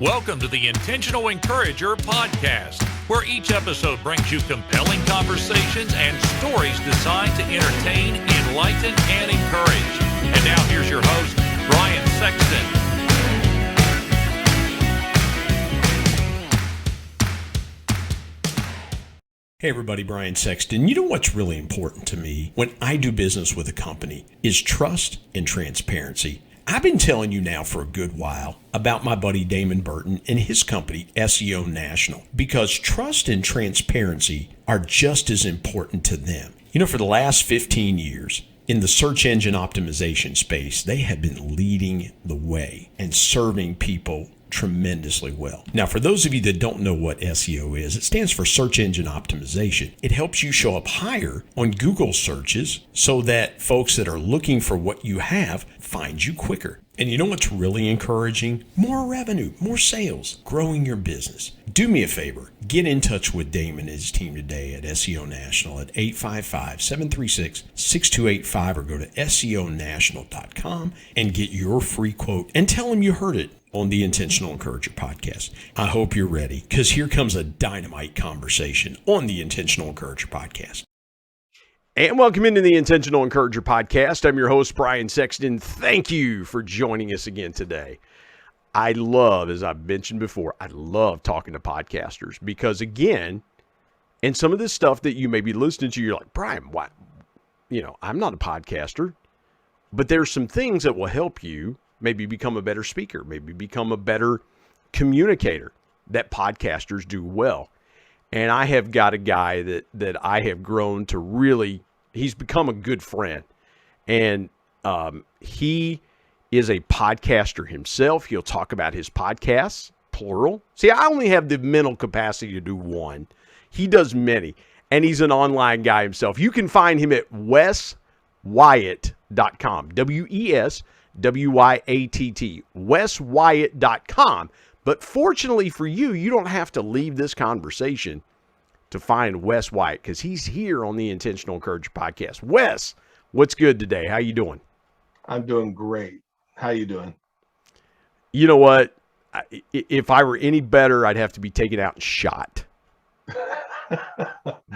Welcome to the Intentional Encourager podcast, where each episode brings you compelling conversations and stories designed to entertain, enlighten, and encourage. And now here's your host, Brian Sexton. Hey everybody, Brian Sexton. You know what's really important to me when I do business with a company is trust and transparency. I've been telling you now for a good while about my buddy Damon Burton and his company, SEO National, because trust and transparency are just as important to them. You know, for the last 15 years, in the search engine optimization space, they have been leading the way and serving people tremendously well. Now, for those of you that don't know what SEO is, it stands for search engine optimization. It helps you show up higher on Google searches so that folks that are looking for what you have find you quicker. And you know what's really encouraging? More revenue, more sales, growing your business. Do me a favor, get in touch with Damon and his team today at SEO National at 855-736-6285 or go to SEOnational.com and get your free quote and tell them you heard it on the Intentional Encourager podcast. I hope you're ready, because here comes a dynamite conversation on the Intentional Encourager podcast. And welcome into the Intentional Encourager podcast. I'm your host, Brian Sexton. Thank you for joining us again today. I love, as I've mentioned before, I love talking to podcasters because, again, and some of this stuff that you may be listening to, you're like, Brian, what? You know, I'm not a podcaster, but there's some things that will help you maybe become a better speaker, maybe become a better communicator that podcasters do well. And I have got a guy that I have grown to really, he's become a good friend. And he is a podcaster himself. He'll talk about his podcasts, plural. See, I only have the mental capacity to do one. He does many. And he's an online guy himself. You can find him at weswyatt.com. WESWYATT, weswyatt.com. But fortunately for you, you don't have to leave this conversation to find Wes Wyatt, because he's here on the Intentional Encourager podcast. Wes, what's good today? How you doing? I'm doing great. How you doing? You know what? If I were any better, I'd have to be taken out and shot.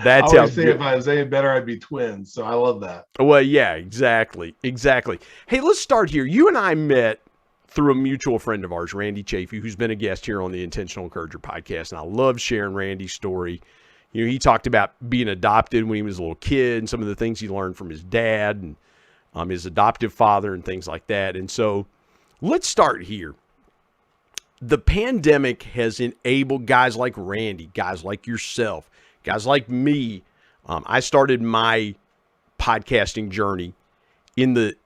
That's how good. If I was any better, I'd be twins. So I love that. Well, yeah, exactly. Hey, let's start here. You and I met through a mutual friend of ours, Randy Chafee, who's been a guest here on the Intentional Encourager podcast. And I love sharing Randy's story. You know, he talked about being adopted when he was a little kid and some of the things he learned from his dad and his adoptive father and things like that. And so let's start here. The pandemic has enabled guys like Randy, guys like yourself, guys like me. I started my podcasting journey in the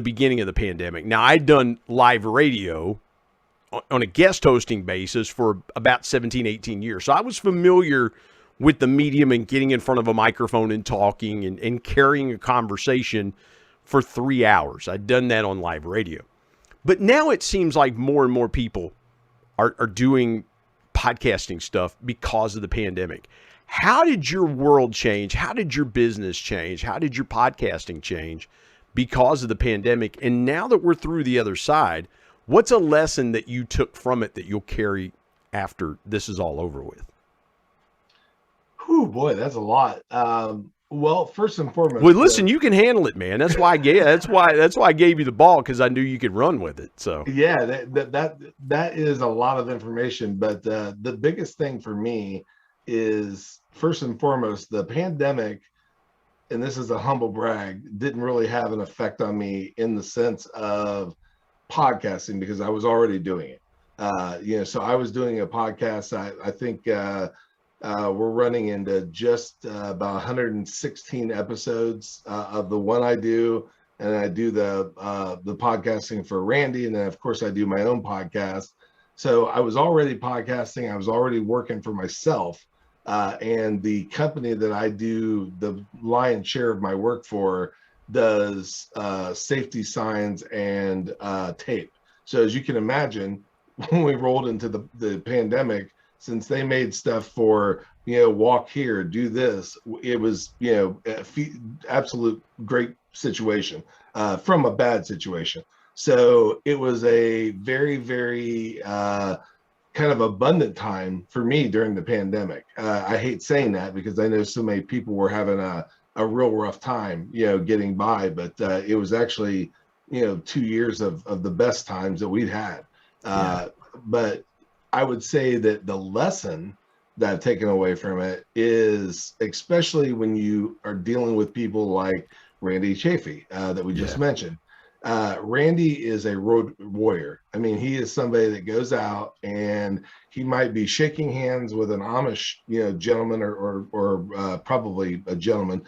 beginning of the pandemic. Now, I'd done live radio on a guest hosting basis for about 17, 18 years. So I was familiar with the medium and getting in front of a microphone and talking and carrying a conversation for 3 hours. I'd done that on live radio. But now it seems like more and more people are doing podcasting stuff because of the pandemic. How did your world change? How did your business change? How did your podcasting change because of the pandemic? And now that we're through the other side, what's a lesson that you took from it that you'll carry after this is all over with? Oh boy, that's a lot. Well, first and foremost. Well, listen, you can handle it, man. That's why I gave you the ball, because I knew you could run with it. So yeah, that is a lot of information. But the biggest thing for me is, first and foremost, the pandemic, and this is a humble brag, didn't really have an effect on me in the sense of podcasting, because I was already doing it. So I was doing a podcast. I think we're running into just about 116 episodes of the one I do, and I do the podcasting for Randy, and then of course I do my own podcast. So I was already podcasting. I was already working for myself, and the company that I do the lion's share of my work for does safety signs and tape. So as you can imagine, when we rolled into the pandemic, since they made stuff for, walk here, do this, it was, absolute great situation from a bad situation. So it was a very, very kind of abundant time for me during the pandemic. I hate saying that because I know so many people were having a real rough time, getting by, but it was actually, 2 years of the best times that we'd had. But I would say that the lesson that I've taken away from it is, especially when you are dealing with people like Randy Chafee that we just mentioned. Randy is a road warrior. I mean, he is somebody that goes out and he might be shaking hands with an Amish, gentleman or probably a gentleman,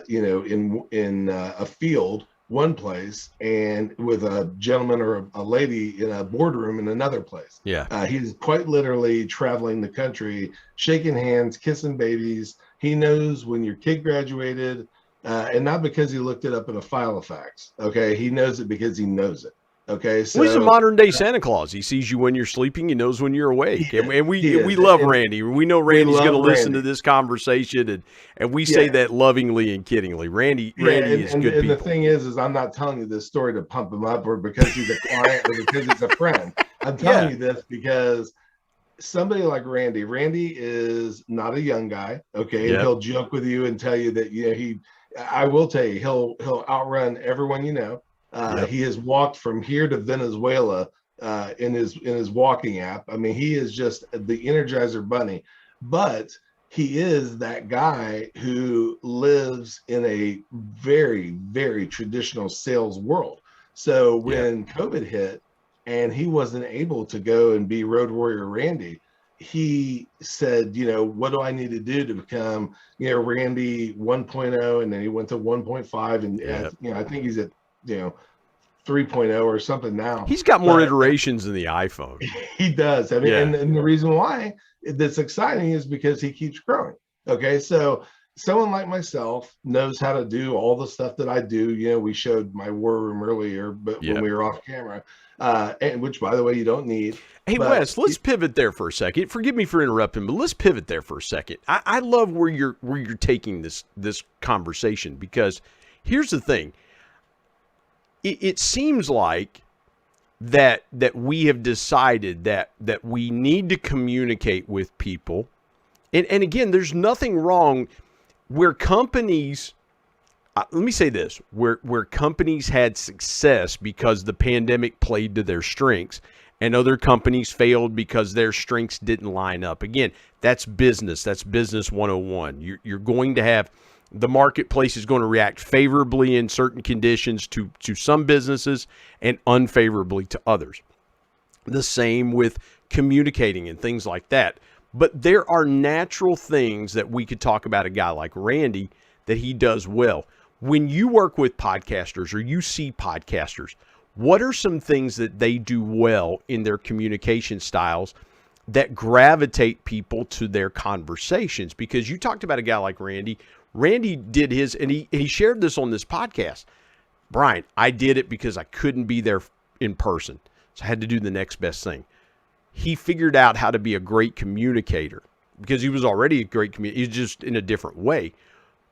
in a field one place, and with a gentleman or a lady in a boardroom in another place. He's quite literally traveling the country, shaking hands, kissing babies. He knows when your kid graduated, and not because he looked it up in a file of facts. Okay, he knows it because he knows it. Okay, so he's a modern day Santa Claus. He sees you when you're sleeping. He knows when you're awake. And we love Randy. We know Randy's going to listen to this conversation, and we say that lovingly and kiddingly. Randy is good people. And the thing is I'm not telling you this story to pump him up or because he's a client or because he's a friend. I'm telling you this because somebody like Randy is not a young guy. Okay, and he'll joke with you and tell you that I will tell you he'll outrun everyone you know. He has walked from here to Venezuela in his walking app. I mean, he is just the Energizer Bunny, but he is that guy who lives in a very, very traditional sales world. So when COVID hit and he wasn't able to go and be Road Warrior Randy, he said, what do I need to do to become, Randy 1.0? And then he went to 1.5 and I think he's at 3.0 or something now. He's got more iterations than the iPhone. He does. I mean, and the reason why that's exciting is because he keeps growing. Okay, so someone like myself knows how to do all the stuff that I do. We showed my war room earlier, but when we were off camera, and which, by the way, you don't need. Hey, Wes, let's pivot there for a second. Forgive me for interrupting, but let's pivot there for a second. I love where you're taking this conversation, because here's the thing. It seems like that we have decided that we need to communicate with people. And again, there's nothing wrong where companies, let me say this, where companies had success because the pandemic played to their strengths, and other companies failed because their strengths didn't line up. Again, that's business. That's business 101. You're going to have, the marketplace is going to react favorably in certain conditions to some businesses and unfavorably to others. The same with communicating and things like that. But there are natural things that we could talk about a guy like Randy that he does well. When you work with podcasters or you see podcasters, what are some things that they do well in their communication styles that gravitate people to their conversations? Because you talked about a guy like Randy. Randy did his, and he shared this on this podcast. Brian, I did it because I couldn't be there in person, so I had to do the next best thing. He figured out how to be a great communicator because he was already a great communicator. He's just in a different way.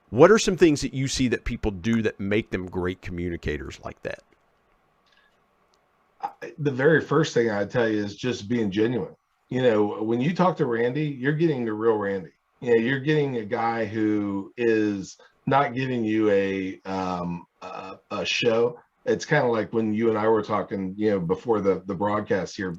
What are some things that you see that people do that make them great communicators like that? The very first thing I tell you is just being genuine. When you talk to Randy, you're getting the real Randy. You're getting a guy who is not giving you a show. It's kind of like when you and I were talking, before the broadcast here.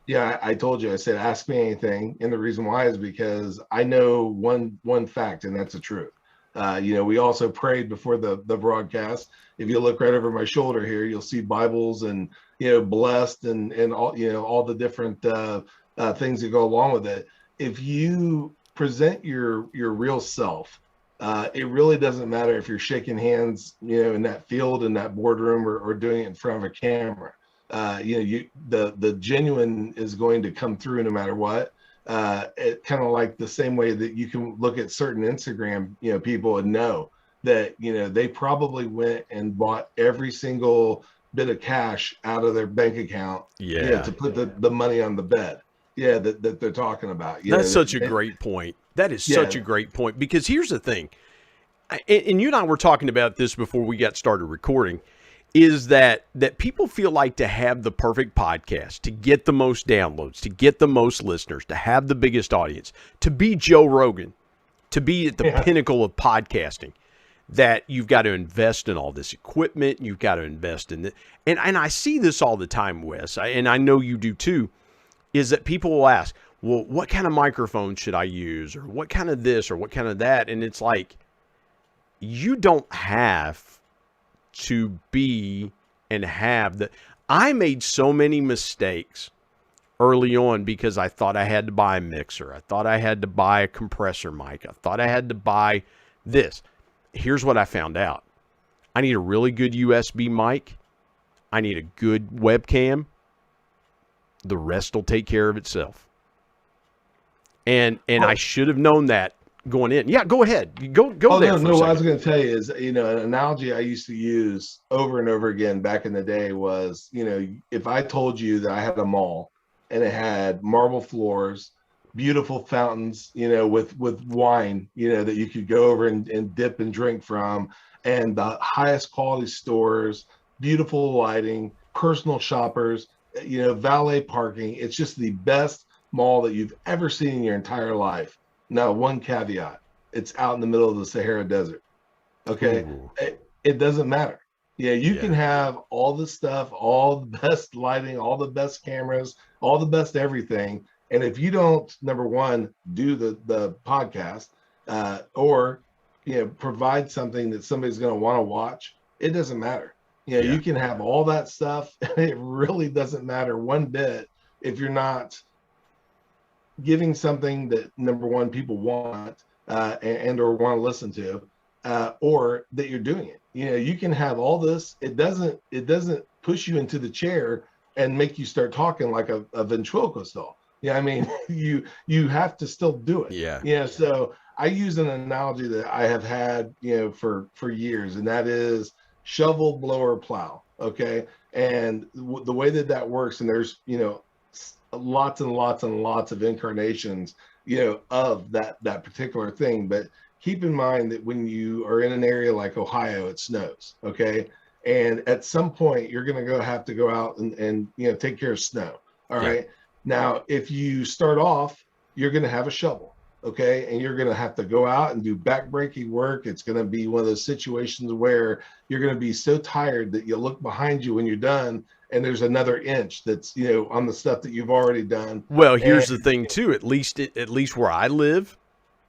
I told you, I said, ask me anything. And the reason why is because I know one fact, and that's the truth. We also prayed before the broadcast. If you look right over my shoulder here, you'll see Bibles and, blessed and all the different things that go along with it. If you present your real self, it really doesn't matter if you're shaking hands, in that field, in that boardroom, or doing it in front of a camera. The genuine is going to come through no matter what. It kind of like the same way that you can look at certain Instagram, people and know that, they probably went and bought every single bit of cash out of their bank account to put the money on the bed. That they're talking about. That's such a great point. That is such a great point, because here's the thing, and you and I were talking about this before we got started recording. is that people feel like to have the perfect podcast, to get the most downloads, to get the most listeners, to have the biggest audience, to be Joe Rogan, to be at the pinnacle of podcasting, that you've got to invest in all this equipment, you've got to invest in it. And I see this all the time, Wes, and I know you do too, is that people will ask, well, what kind of microphone should I use? Or what kind of this or what kind of that? And it's like, you don't have to be and have the. I made so many mistakes early on because I thought I had to buy a mixer. I thought I had to buy a compressor mic. I thought I had to buy this. Here's what I found out. I need a really good USB mic. I need a good webcam. The rest will take care of itself. And I should have known that going in. Yeah, go ahead. Go there. No, what I was going to tell you is, an analogy I used to use over and over again back in the day was, if I told you that I had a mall and it had marble floors, beautiful fountains, with wine, that you could go over and dip and drink from, and the highest quality stores, beautiful lighting, personal shoppers, valet parking. It's just the best mall that you've ever seen in your entire life. Now, one caveat, it's out in the middle of the Sahara Desert. Okay. It doesn't matter. You can have all the stuff, all the best lighting, all the best cameras, all the best everything. And if you don't, number one, do the podcast or, provide something that somebody's going to want to watch, it doesn't matter. You can have all that stuff. And it really doesn't matter one bit if you're not giving something that, number one, people want and or want to listen to, or that you're doing it. You can have all this. It doesn't push you into the chair and make you start talking like a ventriloquist doll. I mean, you have to still do it. So I use an analogy that I have had, for years, and that is shovel, blower, plow. Okay. And the way that works, and there's, lots and lots and lots of incarnations, of that particular thing. But keep in mind that when you are in an area like Ohio, it snows. Okay. And at some point you're going to have to go out and take care of snow. All right. Now, if you start off, you're going to have a shovel. Okay. And you're going to have to go out and do backbreaking work. It's going to be one of those situations where you're going to be so tired that you look behind you when you're done, and there's another inch that's, on the stuff that you've already done. Well, here's the thing too, at least where I live,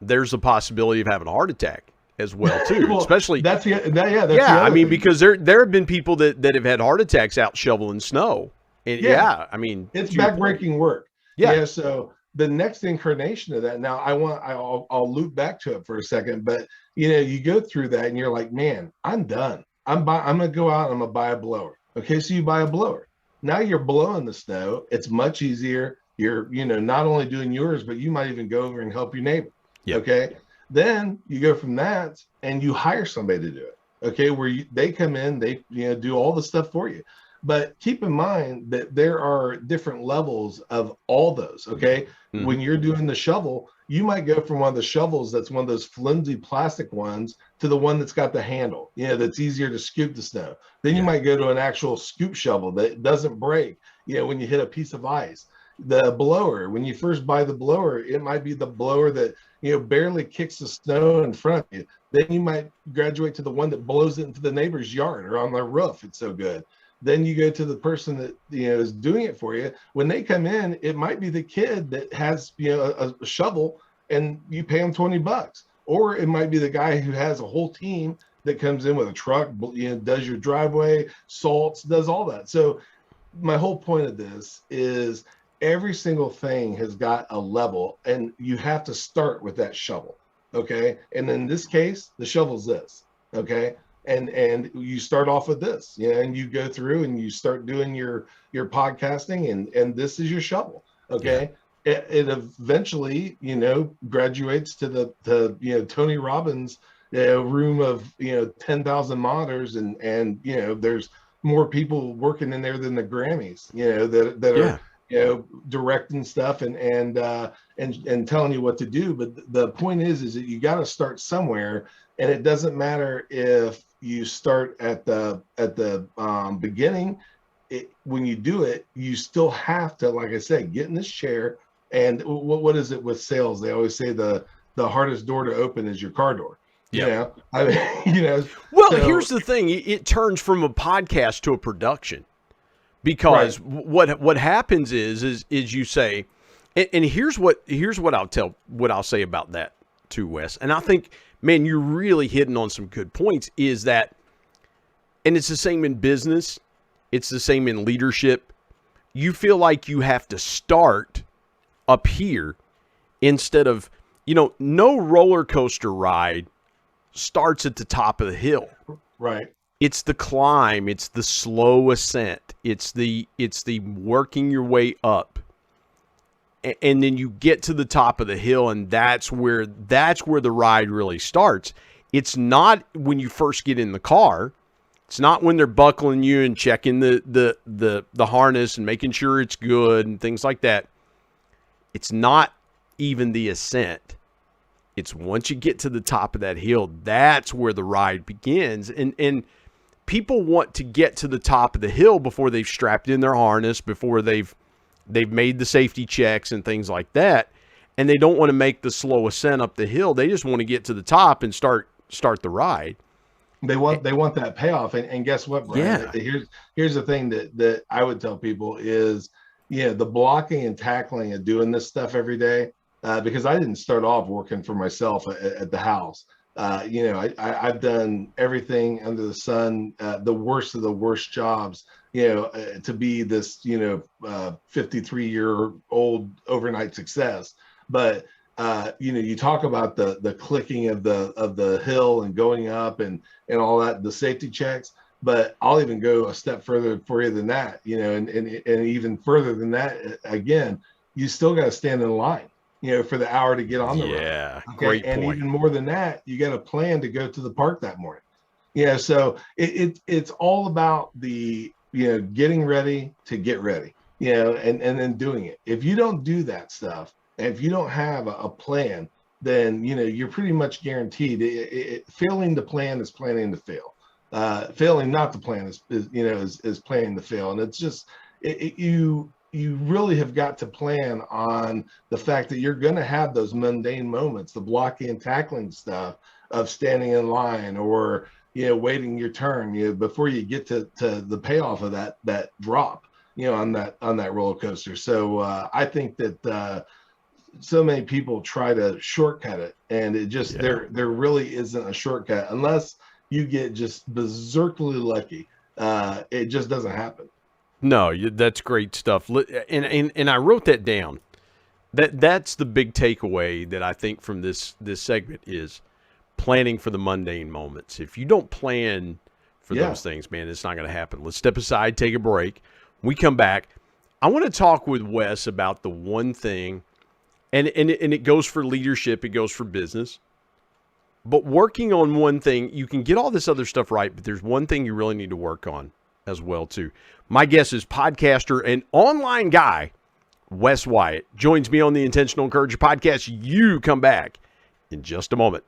there's a possibility of having a heart attack as well too. Well, especially that's the I mean, because there have been people that have had heart attacks out shoveling snow. And I mean, it's backbreaking work. So the next incarnation of that, now I'll loop back to it for a second, but you go through that and you're like, man, I'm done. I'm going to go out and I'm going to buy a blower. Okay. So you buy a blower. Now you're blowing the snow. It's much easier. You're, not only doing yours, but you might even go over and help your neighbor. Okay. Then you go from that and you hire somebody to do it. Okay. Where they come in, they, do all the stuff for you. But keep in mind that there are different levels of all those, okay? Mm-hmm. When you're doing the shovel, you might go from one of the shovels that's one of those flimsy plastic ones to the one that's got the handle, that's easier to scoop the snow. Then you might go to an actual scoop shovel that doesn't break, when you hit a piece of ice. The blower, when you first buy the blower, it might be the blower that, barely kicks the snow in front of you. Then you might graduate to the one that blows it into the neighbor's yard or on their roof. It's so good. Then you go to the person that is doing it for you. When they come in, it might be the kid that has a shovel, and you pay him $20, or it might be the guy who has a whole team that comes in with a truck, does your driveway, salts, does all that. So my whole point of this is every single thing has got a level, and you have to start with that shovel. Okay, and in this case, the shovel's this. Okay. And you start off with this, and you go through and you start doing your podcasting, and this is your shovel. Okay. It eventually, graduates to the Tony Robbins room of, 10,000 monitors, and there's more people working in there than the Grammys, that are, directing stuff and telling you what to do. But the point is that you got to start somewhere, and it doesn't matter if you start at the beginning. When you do it, you still have to, like I said, get in this chair. And what is it with sales? They always say the hardest door to open is your car door. Yep. You know, I mean, you know. Well, so, here's the thing: it turns from a podcast to a production, because what happens is you say, and here's what I'll say about that too, Wes. And I think, man, you're really hitting on some good points. Is that, and it's the same in business, it's the same in leadership. You feel like you have to start up here instead of, no roller coaster ride starts at the top of the hill. Right. It's the climb, it's the slow ascent, it's the working your way up. And then you get to the top of the hill, and that's where the ride really starts. It's not when you first get in the car. It's not when they're buckling you and checking the harness and making sure it's good and things like that. It's not even the ascent. It's once you get to the top of that hill, that's where the ride begins. And people want to get to the top of the hill before they've strapped in their harness, before they've made the safety checks and things like that. And they don't want to make the slow ascent up the hill. They just want to get to the top and start the ride. They want that payoff. And guess what, Brian? Yeah. Here's the thing that I would tell people is, the blocking and tackling and doing this stuff every day, because I didn't start off working for myself at the house. I've done everything under the sun, the worst of the worst jobs, to be this, 53-year-old overnight success. But, you talk about the clicking of the hill and going up and all that, the safety checks. But I'll even go a step further for you than that, and even further than that, again, you still got to stand in line, for the hour to get on the ride. Yeah, Okay? great and point. even more than that, you got a plan to go to the park that morning. So it's all about the, getting ready to get ready, and then doing it. If you don't do that stuff, and if you don't have a plan, then, you're pretty much guaranteed. Failing the plan is planning to fail. Failing not to plan is planning to fail. And it's just, you really have got to plan on the fact that you're going to have those mundane moments, the blocking and tackling stuff of standing in line or, waiting your turn, before you get to the payoff of that drop, on that roller coaster. So I think that so many people try to shortcut it, and it just, there really isn't a shortcut unless you get just berserkly lucky. It just doesn't happen. No, that's great stuff. And I wrote that down. That's the big takeaway that I think from this segment is planning for the mundane moments. If you don't plan for those things, man, it's not going to happen. Let's step aside, take a break. When we come back, I want to talk with Wes about the one thing, and it goes for leadership, it goes for business. But working on one thing, you can get all this other stuff right, but there's one thing you really need to work on as well, too. My guest is podcaster and online guy, Wes Wyatt. Joins me on the Intentional Encourager podcast. You come back in just a moment.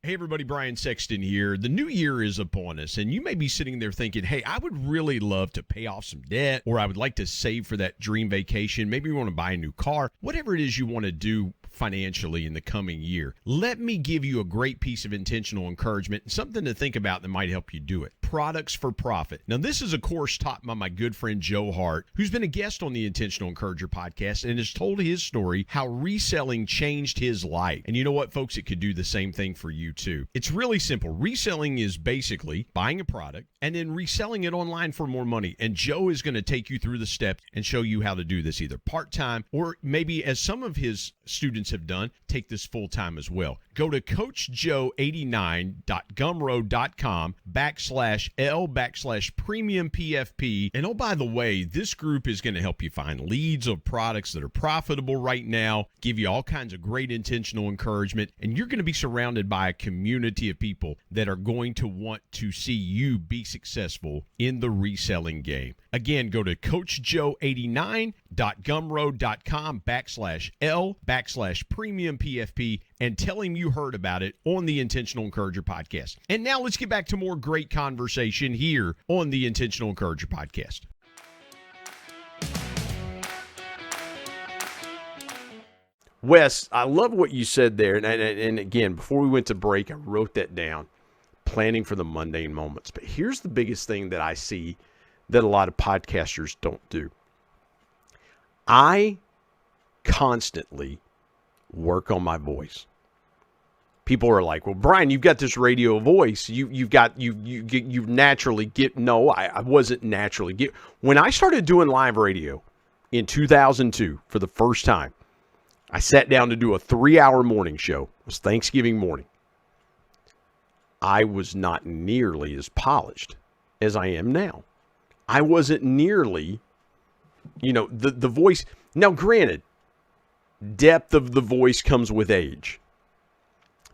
Hey everybody, Brian Sexton here. The new year is upon us, and you may be sitting there thinking, hey, I would really love to pay off some debt, or I would like to save for that dream vacation. Maybe you want to buy a new car. Whatever it is you want to do financially in the coming year, let me give you a great piece of intentional encouragement and something to think about that might help you do it. Products for Profit. Now, this is a course taught by my good friend Joe Hart, who's been a guest on the Intentional Encourager podcast and has told his story how reselling changed his life. And you know what, folks? It could do the same thing for you, too. It's really simple. Reselling is basically buying a product and then reselling it online for more money. And Joe is going to take you through the steps and show you how to do this either part-time or maybe, as some of his students have done, take this full-time as well. Go to coachjoe89.gumroad.com/ bit.ly/L/premium PFP. And oh, by the way, this group is going to help you find leads of products that are profitable right now, give you all kinds of great intentional encouragement, and you're going to be surrounded by a community of people that are going to want to see you be successful in the reselling game. Again, go to coachjoe89.gumroad.com/L/premium PFP and tell him you heard about it on the Intentional Encourager podcast. And now let's get back to more great conversation here on the Intentional Encourager podcast. Wes, I love what you said there. And again, before we went to break, I wrote that down, planning for the mundane moments. But here's the biggest thing that I see that a lot of podcasters don't do. I constantly work on my voice. People are like, well, Brian, you've got this radio voice. You naturally get. No, I wasn't naturally get. When I started doing live radio in 2002 for the first time, I sat down to do a 3-hour morning show. It was Thanksgiving morning. I was not nearly as polished as I am now. I wasn't nearly, the voice. Now, granted, depth of the voice comes with age.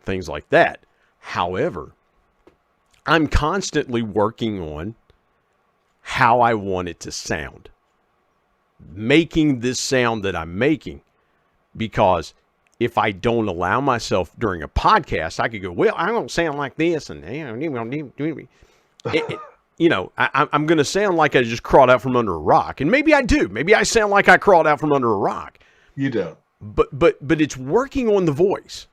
Things like that. However, I'm constantly working on how I want it to sound. Making this sound that I'm making. Because if I don't allow myself during a podcast, I could go, well, I don't sound like this. And, I'm going to sound like I just crawled out from under a rock. And maybe I do. Maybe I sound like I crawled out from under a rock. You don't. But it's working on the voice.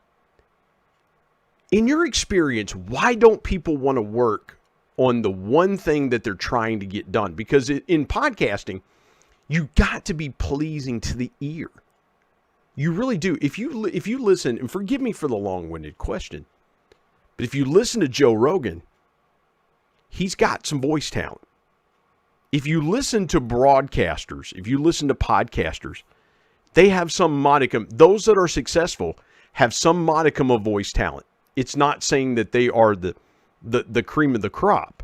In your experience, why don't people want to work on the one thing that they're trying to get done? Because in podcasting, you got to be pleasing to the ear. You really do. If you listen, and forgive me for the long-winded question, but if you listen to Joe Rogan, he's got some voice talent. If you listen to broadcasters, if you listen to podcasters, they have some modicum. Those that are successful have some modicum of voice talent. It's not saying that they are the cream of the crop,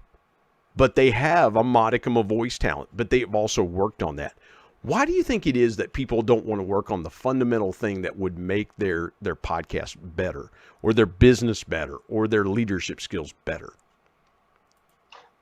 but they have a modicum of voice talent, but they've also worked on that. Why do you think it is that people don't want to work on the fundamental thing that would make their podcast better, or their business better, or their leadership skills better?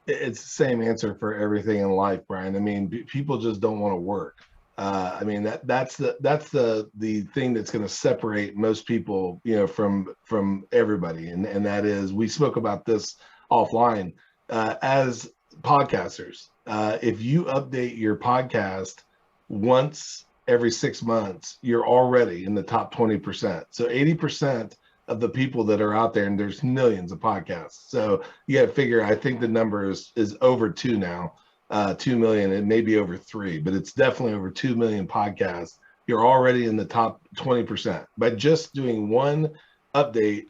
It's the same answer for everything in life, Brian. I mean, people just don't want to work. I mean, that's the thing that's going to separate most people, from everybody. And that is, we spoke about this offline, as podcasters. If you update your podcast once every 6 months, you're already in the top 20%. So 80% of the people that are out there, and there's millions of podcasts. So you got to figure, I think the number is over 2 now, 2 million. It may be over 3, but it's definitely over 2 million podcasts. You're already in the top 20% by just doing one update,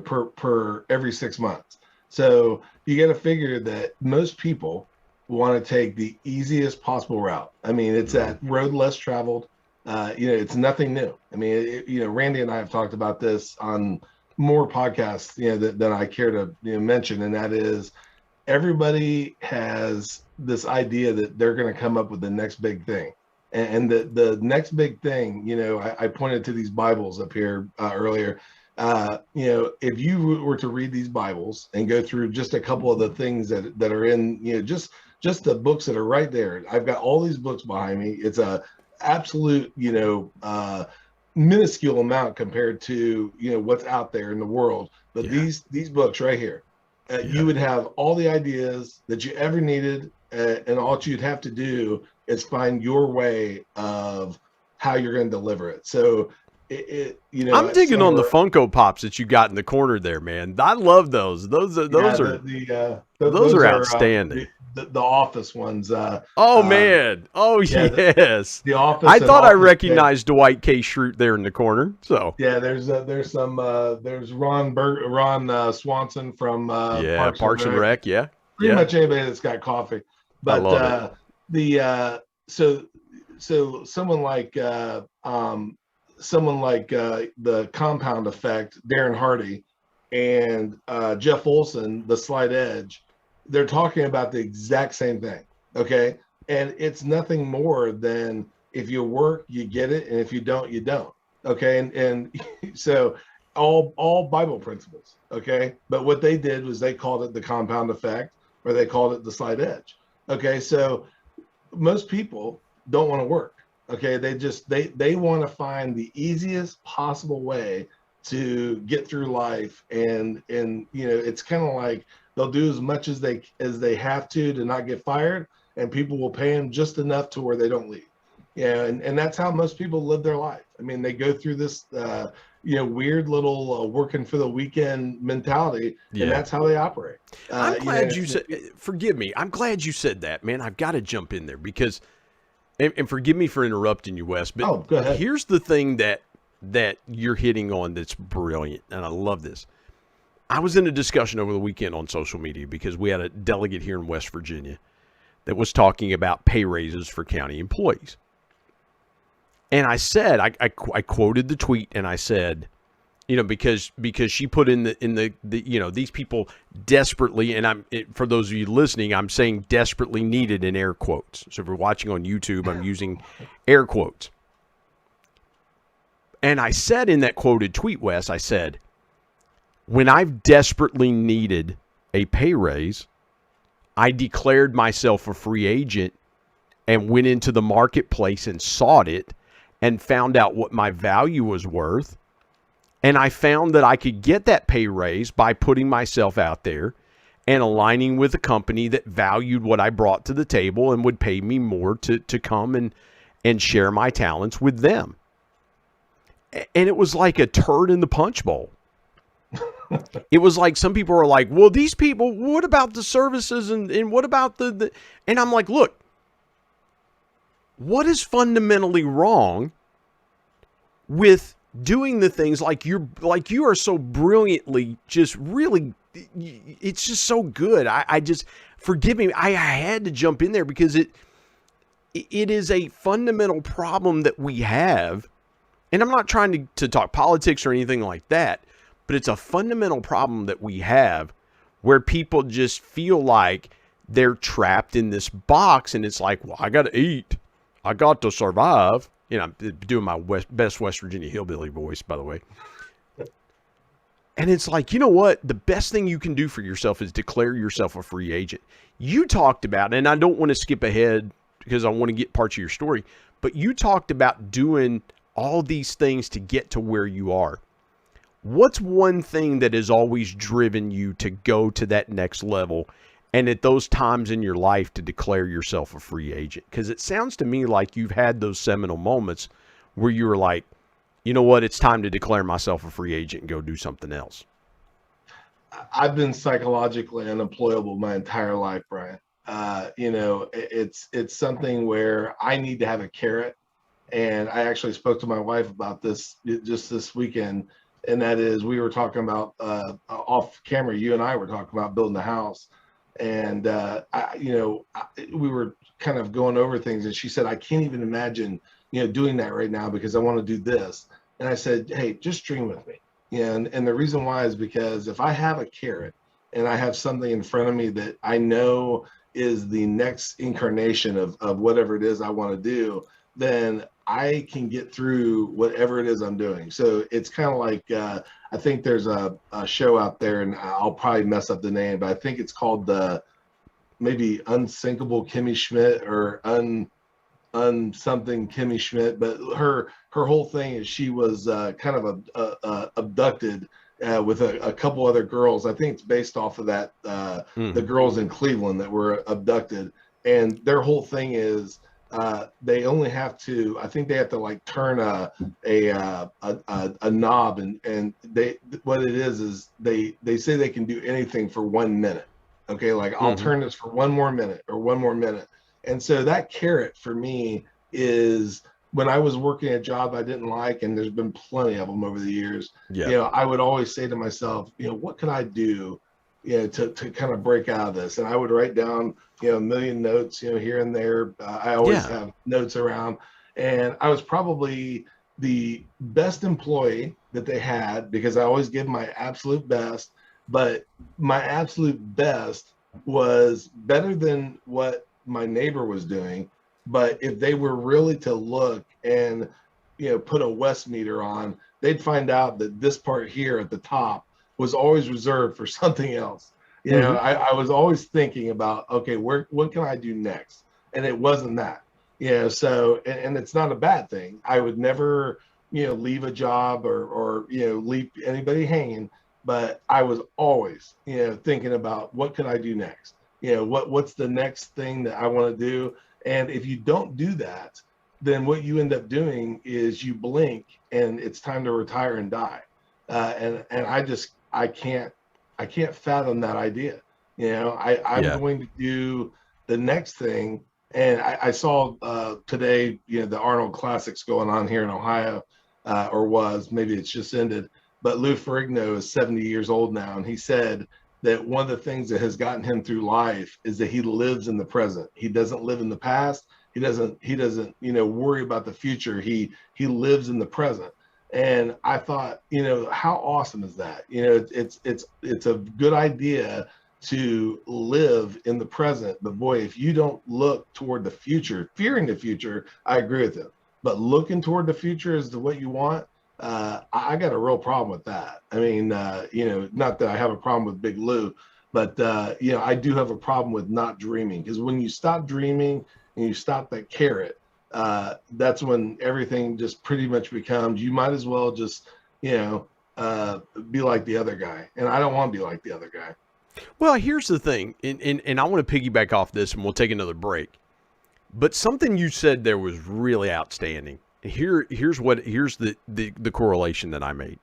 per every 6 months. So you got to figure that most people want to take the easiest possible route. I mean, it's that road less traveled. It's nothing new. I mean, Randy and I have talked about this on more podcasts, than I care to mention, and that is, everybody has this idea that they're going to come up with the next big thing, and the next big thing. I pointed to these Bibles up here earlier. If you were to read these Bibles and go through just a couple of the things that are in, just the books that are right there. I've got all these books behind me. It's a absolute, minuscule amount compared to, what's out there in the world. But these books right here, you would have all the ideas that you ever needed, and all you'd have to do is find your way of how you're going to deliver it. So I'm digging on the Funko Pops that you got in the corner there, man. I love those. Those are outstanding. The Office ones. Man. Oh, yeah, yes. The Office. I thought I recognized Dwight K. Schrute there in the corner. So yeah, there's Ron Swanson from Parks and Rec. Yeah, pretty much anybody that's got coffee. But I love it. So someone like the Compound Effect, Darren Hardy, and Jeff Olson, The Slight Edge. they're talking about the exact same thing. Okay. And it's nothing more than if you work, you get it. And if you don't, you don't. Okay. And so all Bible principles. Okay. But what they did was they called it the compound effect, or they called it the slight edge. Okay. So most people don't want to work. Okay. They want to find the easiest possible way to get through life. And it's kind of like they'll do as much as they have to not get fired, and people will pay them just enough to where they don't leave. Yeah, and that's how most people live their life. I mean, they go through this weird little working for the weekend mentality, and that's how they operate. I'm glad you said. Forgive me. I'm glad you said that, man. I've got to jump in there because, and forgive me for interrupting you, Wes. But go ahead. Here's the thing that you're hitting on that's brilliant, and I love this. I was in a discussion over the weekend on social media because we had a delegate here in West Virginia that was talking about pay raises for county employees. And I said, I quoted the tweet, and I said, because she put in the these people desperately, and for those of you listening, I'm saying desperately needed in air quotes. So if you're watching on YouTube, I'm using air quotes. And I said in that quoted tweet, Wes, I said, when I've desperately needed a pay raise, I declared myself a free agent and went into the marketplace and sought it and found out what my value was worth. And I found that I could get that pay raise by putting myself out there and aligning with a company that valued what I brought to the table and would pay me more to come and share my talents with them. And it was like a turd in the punch bowl. It was like some people are like, well, these people, what about the services and what about the and I'm like, look, what is fundamentally wrong with doing the things like you are so brilliantly just really, it's just so good. I just, forgive me, I had to jump in there because it is a fundamental problem that we have. And I'm not trying to talk politics or anything like that, but it's a fundamental problem that we have where people just feel like they're trapped in this box, and it's like, well, I got to eat. I got to survive. I'm doing my best West Virginia hillbilly voice, by the way. And it's like, you know what? The best thing you can do for yourself is declare yourself a free agent. You talked about, and I don't want to skip ahead because I want to get parts of your story, but you talked about doing all these things to get to where you are. What's one thing that has always driven you to go to that next level, and at those times in your life to declare yourself a free agent? Because it sounds to me like you've had those seminal moments where you were like, you know what, it's time to declare myself a free agent and go do something else. I've been psychologically unemployable my entire life, Brian. It's something where I need to have a carrot. And I actually spoke to my wife about this just this weekend. And that is, we were talking about off camera, you and I were talking about building a house. And, we were kind of going over things. And she said, I can't even imagine, doing that right now because I want to do this. And I said, hey, just dream with me. And the reason why is because if I have a carrot and I have something in front of me that I know is the next incarnation of whatever it is I want to do, then I can get through whatever it is I'm doing. So it's kind of like, I think there's a show out there, and I'll probably mess up the name, but I think it's called maybe Unsinkable Kimmy Schmidt or something Kimmy Schmidt. But her whole thing is she was kind of abducted with a couple other girls. I think it's based off of that, the girls in Cleveland that were abducted. And their whole thing is, they only have to, I think they have to like turn a knob, and what it is they say they can do anything for 1 minute. Okay. Like I'll turn this for one more minute. And so that carrot for me is when I was working a job I didn't like, and there's been plenty of them over the years, I would always say to myself, what could I do, to kind of break out of this? And I would write down, a million notes, here and there. I always have notes around. And I was probably the best employee that they had because I always give my absolute best, but my absolute best was better than what my neighbor was doing. But if they were really to look and, put a West meter on, they'd find out that this part here at the top was always reserved for something else. Mm-hmm. I was always thinking about, okay, what can I do next? And it wasn't that. So and it's not a bad thing. I would never, leave a job or leave anybody hanging, but I was always, thinking about what could I do next? What's the next thing that I want to do? And if you don't do that, then what you end up doing is you blink and it's time to retire and die. And I can't fathom that idea. I'm Yeah. going to do the next thing. And I saw today, the Arnold Classics going on here in Ohio, or maybe it's just ended. But Lou Ferrigno is 70 years old now, and he said that one of the things that has gotten him through life is that he lives in the present. He doesn't live in the past. He doesn't worry about the future. He lives in the present. And I thought, how awesome is that? It's a good idea to live in the present. But boy, if you don't look toward the future, fearing the future, I agree with him. But looking toward the future as to what you want, I got a real problem with that. I mean, not that I have a problem with Big Lou, but I do have a problem with not dreaming, because when you stop dreaming and you stop that carrot, that's when everything just pretty much becomes, you might as well just, be like the other guy. And I don't want to be like the other guy. Well, here's the thing, and I want to piggyback off this, and we'll take another break. But something you said there was really outstanding. Here's the correlation that I made.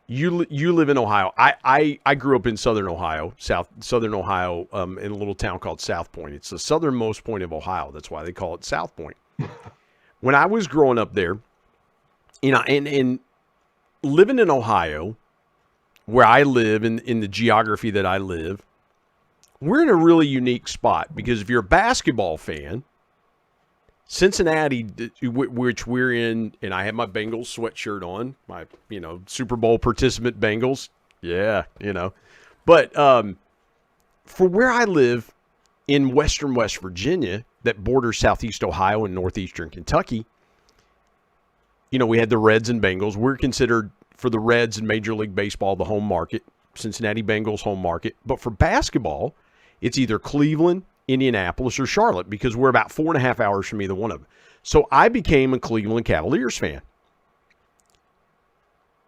You live in Ohio. I grew up in southern Ohio, southern Ohio, in a little town called South Point. It's the southernmost point of Ohio. That's why they call it South Point. When I was growing up there, and living in Ohio, where I live, in the geography that I live, we're in a really unique spot, because if you're a basketball fan, Cincinnati, which we're in, and I have my Bengals sweatshirt on, my, Super Bowl participant Bengals. Yeah, But for where I live in western West Virginia, that borders southeast Ohio and northeastern Kentucky, we had the Reds and Bengals. We're considered, for the Reds in Major League Baseball, the home market, Cincinnati Bengals home market. But for basketball, it's either Cleveland, Indianapolis, or Charlotte, because we're about 4.5 hours from either one of them. So I became a Cleveland Cavaliers fan.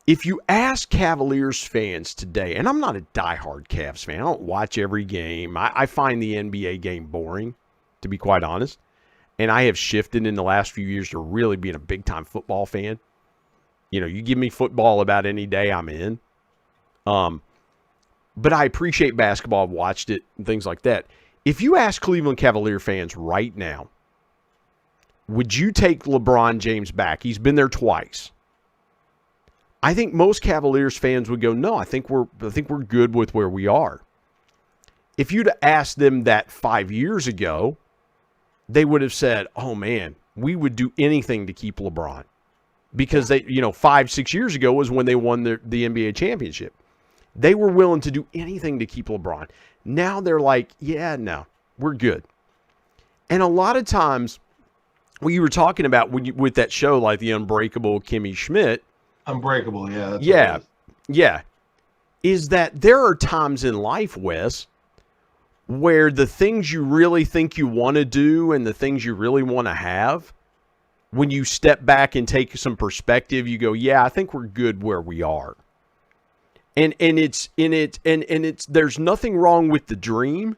If you ask Cavaliers fans today, and I'm not a diehard Cavs fan, I don't watch every game. I find the NBA game boring, to be quite honest. And I have shifted in the last few years to really being a big-time football fan. You give me football about any day, I'm in. But I appreciate basketball. I've watched it and things like that. If you ask Cleveland Cavalier fans right now, would you take LeBron James back? He's been there twice. I think most Cavaliers fans would go, no, I think we're good with where we are. If you'd asked them that 5 years ago, they would have said, oh man, we would do anything to keep LeBron. Because 5-6 years ago was when they won the NBA championship. They were willing to do anything to keep LeBron. Now they're like, yeah, no, we're good. And a lot of times, what you were talking about with that show, like the Unbreakable Kimmy Schmidt. Unbreakable, yeah. That's Yeah. Is that there are times in life, Wes, where the things you really think you want to do and the things you really want to have, when you step back and take some perspective, you go, yeah, I think we're good where we are. And it's there's nothing wrong with the dream,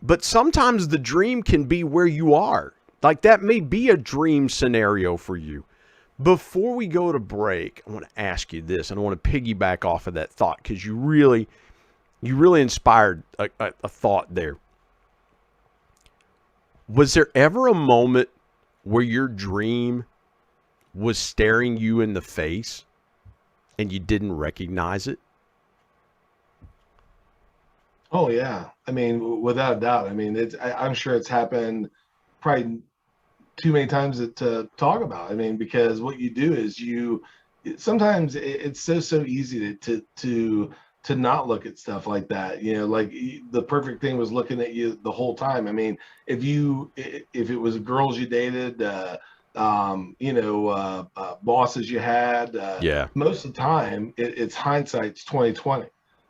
but sometimes the dream can be where you are. Like that may be a dream scenario for you. Before we go to break, I want to ask you this, and I want to piggyback off of that thought, because you really inspired a thought there. Was there ever a moment where your dream was staring you in the face and you didn't recognize it? Oh yeah. I mean, without a doubt. I mean, I'm sure it's happened probably too many times to talk about. I mean, because what you do is sometimes it's so easy to to not look at stuff like that. Like the perfect thing was looking at you the whole time. I mean, if it was girls you dated, bosses you had, Yeah. most of the time it's hindsight's 2020,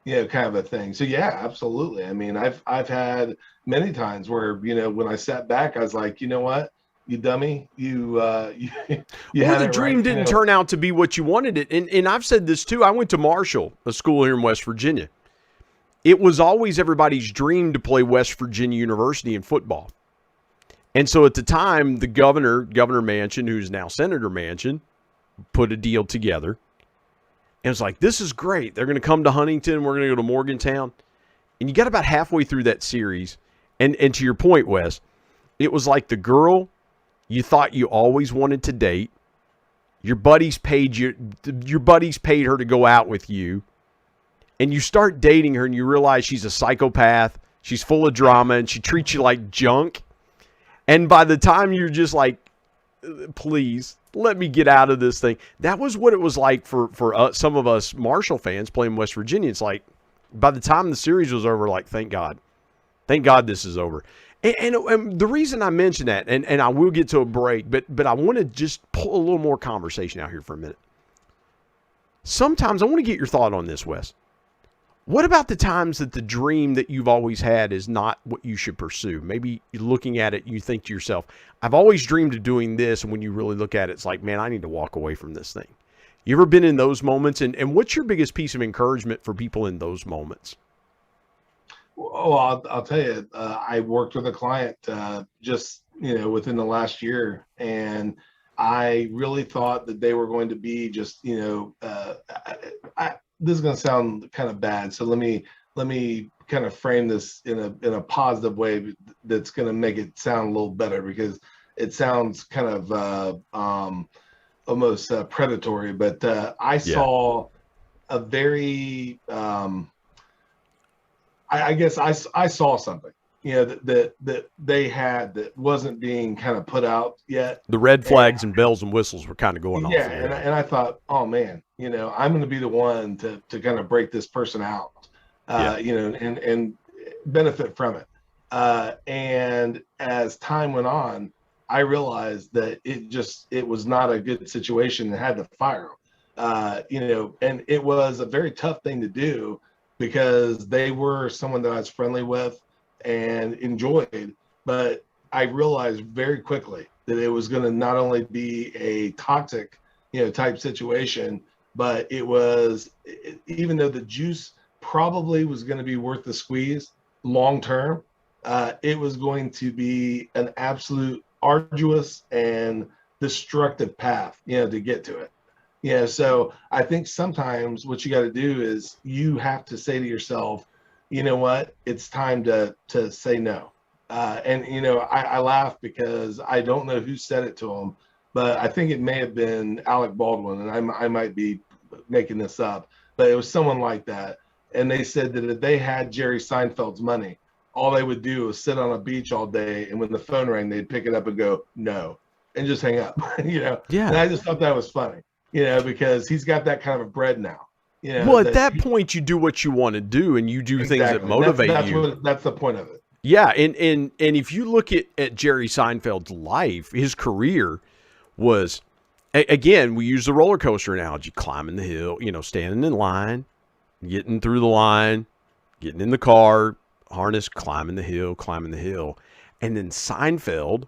kind of a thing. So yeah, absolutely. I mean, I've had many times where, when I sat back, I was like, you know what, you dummy, you Or had the it dream right, didn't turn out to be what you wanted it. And I've said this too. I went to Marshall, a school here in West Virginia. It was always everybody's dream to play West Virginia University in football. And so at the time, the Governor Manchin, who's now Senator Manchin, put a deal together. And it's like, this is great. They're going to come to Huntington. We're going to go to Morgantown. And you got about halfway through that series. And to your point, Wes, it was like the girl you thought you always wanted to date. Your buddies paid her to go out with you. And you start dating her and you realize she's a psychopath. She's full of drama and she treats you like junk. And by the time you're just like, please, let me get out of this thing. That was what it was like for some of us Marshall fans playing West Virginia. It's like, by the time the series was over, like, thank God this is over. And the reason I mention that, and I will get to a break, but I want to just pull a little more conversation out here for a minute. Sometimes I want to get your thought on this, Wes. What about the times that the dream that you've always had is not what you should pursue? Maybe you're looking at it, you think to yourself, I've always dreamed of doing this, and when you really look at it, it's like, man, I need to walk away from this thing. You ever been in those moments? And what's your biggest piece of encouragement for people in those moments? Well, I'll tell you, I worked with a client just, within the last year, and I really thought that they were going to be just, this is going to sound kind of bad. So let me kind of frame this in a positive way that's going to make it sound a little better, because it sounds kind of almost predatory. But I saw a very, I guess I saw something, that they had that wasn't being kind of put out yet. The red flags and bells and whistles were kind of going off. Yeah, and I thought, oh man, I'm going to be the one to kind of break this person out, and benefit from it. And as time went on, I realized that it was not a good situation and had to fire them. And it was a very tough thing to do, because they were someone that I was friendly with and enjoyed, but I realized very quickly that it was going to not only be a toxic, type situation, but it was, even though the juice probably was going to be worth the squeeze long term, it was going to be an absolute arduous and destructive path, to get to it. So I think sometimes what you got to do is you have to say to yourself, you know what, it's time to say no. And I laugh because I don't know who said it to him, but I think it may have been Alec Baldwin, and I might be making this up, but it was someone like that. And they said that if they had Jerry Seinfeld's money, all they would do was sit on a beach all day, and when the phone rang, they'd pick it up and go, no, and just hang up. Yeah. And I just thought that was funny. Because he's got that kind of bread now. Well, at that point, you do what you want to do, and you do things that motivate you. That's the point of it. Yeah, and if you look at Jerry Seinfeld's life, his career was, again, we use the roller coaster analogy, climbing the hill, standing in line, getting through the line, getting in the car, harness, climbing the hill. And then Seinfeld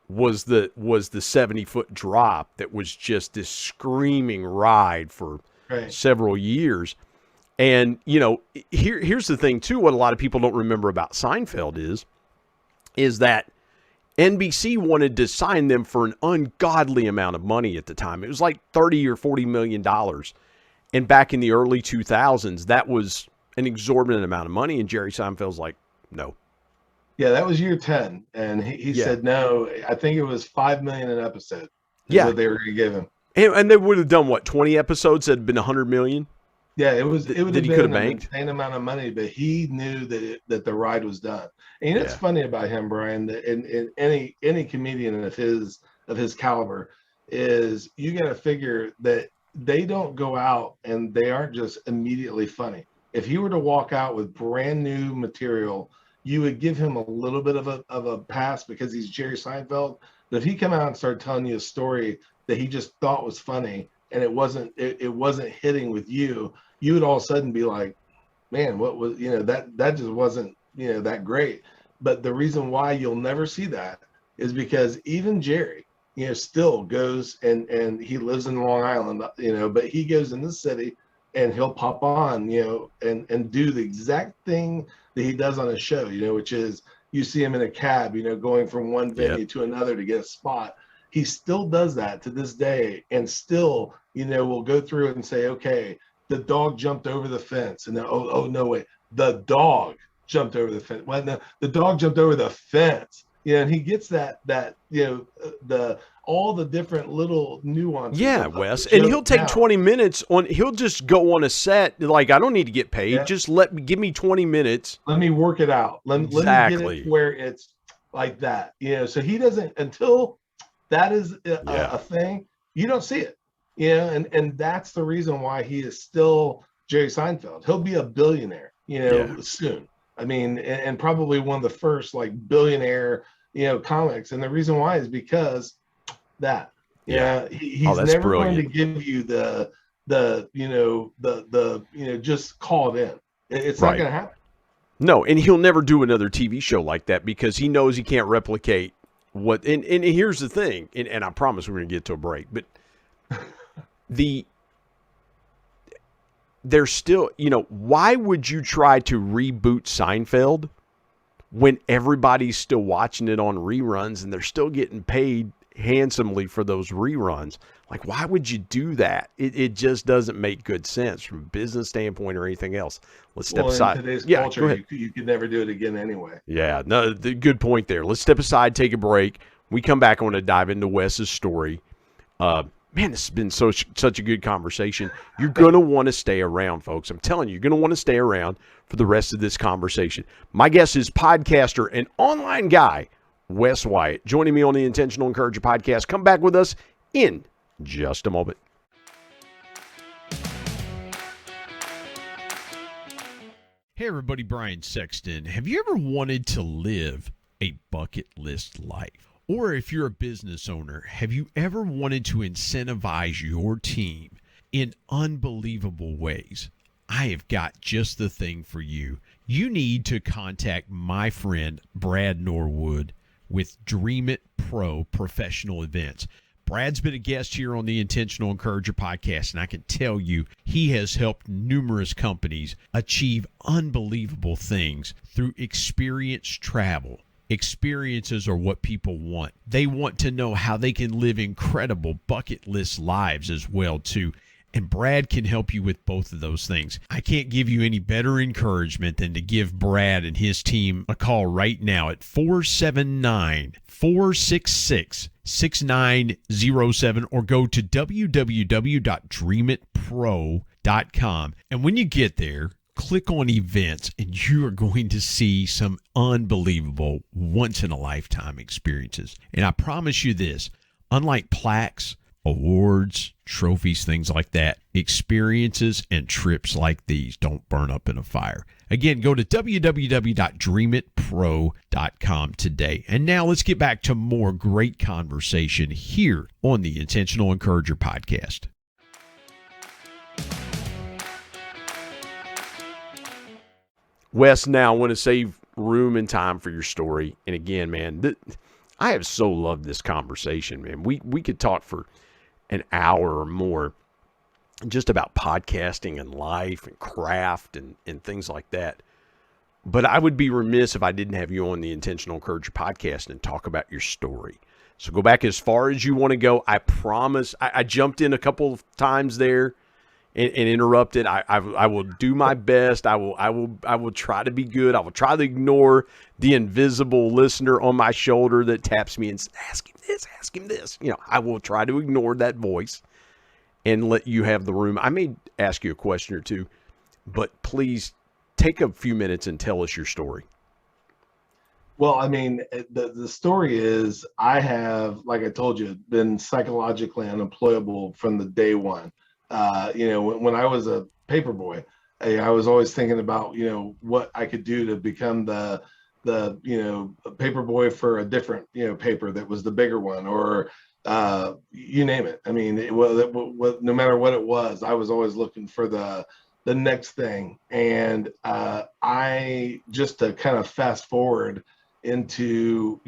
was the 70-foot drop that was just this screaming ride for several years. And, here's the thing, too, what a lot of people don't remember about Seinfeld is that NBC wanted to sign them for an ungodly amount of money at the time. It was like $30 or $40 million. And back in the early 2000s, that was an exorbitant amount of money. And Jerry Seinfeld's like, no. Yeah, that was year 10. And he said no. I think it was $5 million an episode. What they were going to give him. And they would have done, what, 20 episodes that had been $100 million? Yeah, it would have been an banked insane amount of money, but he knew that the ride was done. And it's funny about him, Brian, that in any comedian of his caliber is, you got to figure that they don't go out and they aren't just immediately funny. If he were to walk out with brand new material, you would give him a little bit of a pass because he's Jerry Seinfeld. But if he come out and start telling you a story that he just thought was funny and it wasn't hitting with you, you would all of a sudden be like, man, what was, that just wasn't, that great. But the reason why you'll never see that is because even Jerry, still goes and he lives in Long Island, but he goes in the city and he'll pop on, and do the exact thing that he does on his show, which is you see him in a cab, going from one venue to another to get a spot. He still does that to this day, and still, will go through and say, okay, the dog jumped over the fence, and then, oh no, wait, the dog jumped over the fence. Well, no, the dog jumped over the fence. And he gets that all the different little nuances. Yeah, Wes. And he'll take 20 minutes he'll just go on a set. Like, I don't need to get paid. Yeah. Just give me 20 minutes. Let me work it out. Let me get it where it's like that. So he doesn't, until that is a thing, you don't see it. And that's the reason why he is still Jerry Seinfeld. He'll be a billionaire, soon. I mean, and probably one of the first like billionaire, comics. And the reason why is because that, he's never going to give you the just call it in. It's not going to happen. No, and he'll never do another TV show like that because he knows he can't replicate what. And here's the thing, and I promise we're going to get to a break, but there's still, why would you try to reboot Seinfeld when everybody's still watching it on reruns and they're still getting paid handsomely for those reruns? Like, why would you do that? It just doesn't make good sense from a business standpoint or anything else. Let's step aside. In today's culture, you could never do it again anyway. Yeah, no, good point there. Let's step aside, take a break. We come back, I want to dive into Wes's story. Man, this has been such a good conversation. You're going to want to stay around, folks. I'm telling you, you're going to want to stay around for the rest of this conversation. My guest is podcaster and online guy, Wes Wyatt, joining me on the Intentional Encourager podcast. Come back with us in just a moment. Hey, everybody, Brian Sexton. Have you ever wanted to live a bucket list life? Or if you're a business owner, have you ever wanted to incentivize your team in unbelievable ways? I have got just the thing for you. You need to contact my friend Brad Norwood with Dream It Pro Professional Events. Brad's been a guest here on the Intentional Encourager podcast, and I can tell you he has helped numerous companies achieve unbelievable things through experienced travel. Experiences are what people want. They want to know how they can live incredible bucket list lives as well, too. And Brad can help you with both of those things. I can't give you any better encouragement than to give Brad and his team a call right now at 479-466-6907 or go to www.dreamitpro.com. And when you get there, click on events and you are going to see some unbelievable once-in-a-lifetime experiences. And I promise you this, unlike plaques, awards, trophies, things like that, experiences and trips like these don't burn up in a fire. Again, go to www.dreamitpro.com today. And now let's get back to more great conversation here on the Intentional Encourager podcast. Wes, now I want to save room and time for your story. And again, man, I have so loved this conversation, man. We could talk for an hour or more just about podcasting and life and craft and things like that. But I would be remiss if I didn't have you on the Intentional Encourager podcast and talk about your story. So go back as far as you want to go. I promise. I jumped in a couple of times there and interrupted. I will do my best. I will try to be good. I will try to ignore the invisible listener on my shoulder that taps me and says, ask him this. I will try to ignore that voice and let you have the room. I may ask you a question or two, but please take a few minutes and tell us your story. Well, I mean, the story is I have, like I told you, been psychologically unemployable from the day one. When I was a paper boy, I was always thinking about, what I could do to become the paper boy for a different, paper that was the bigger one, or you name it. I mean, no matter what it was, I was always looking for the next thing. And I just to kind of fast forward into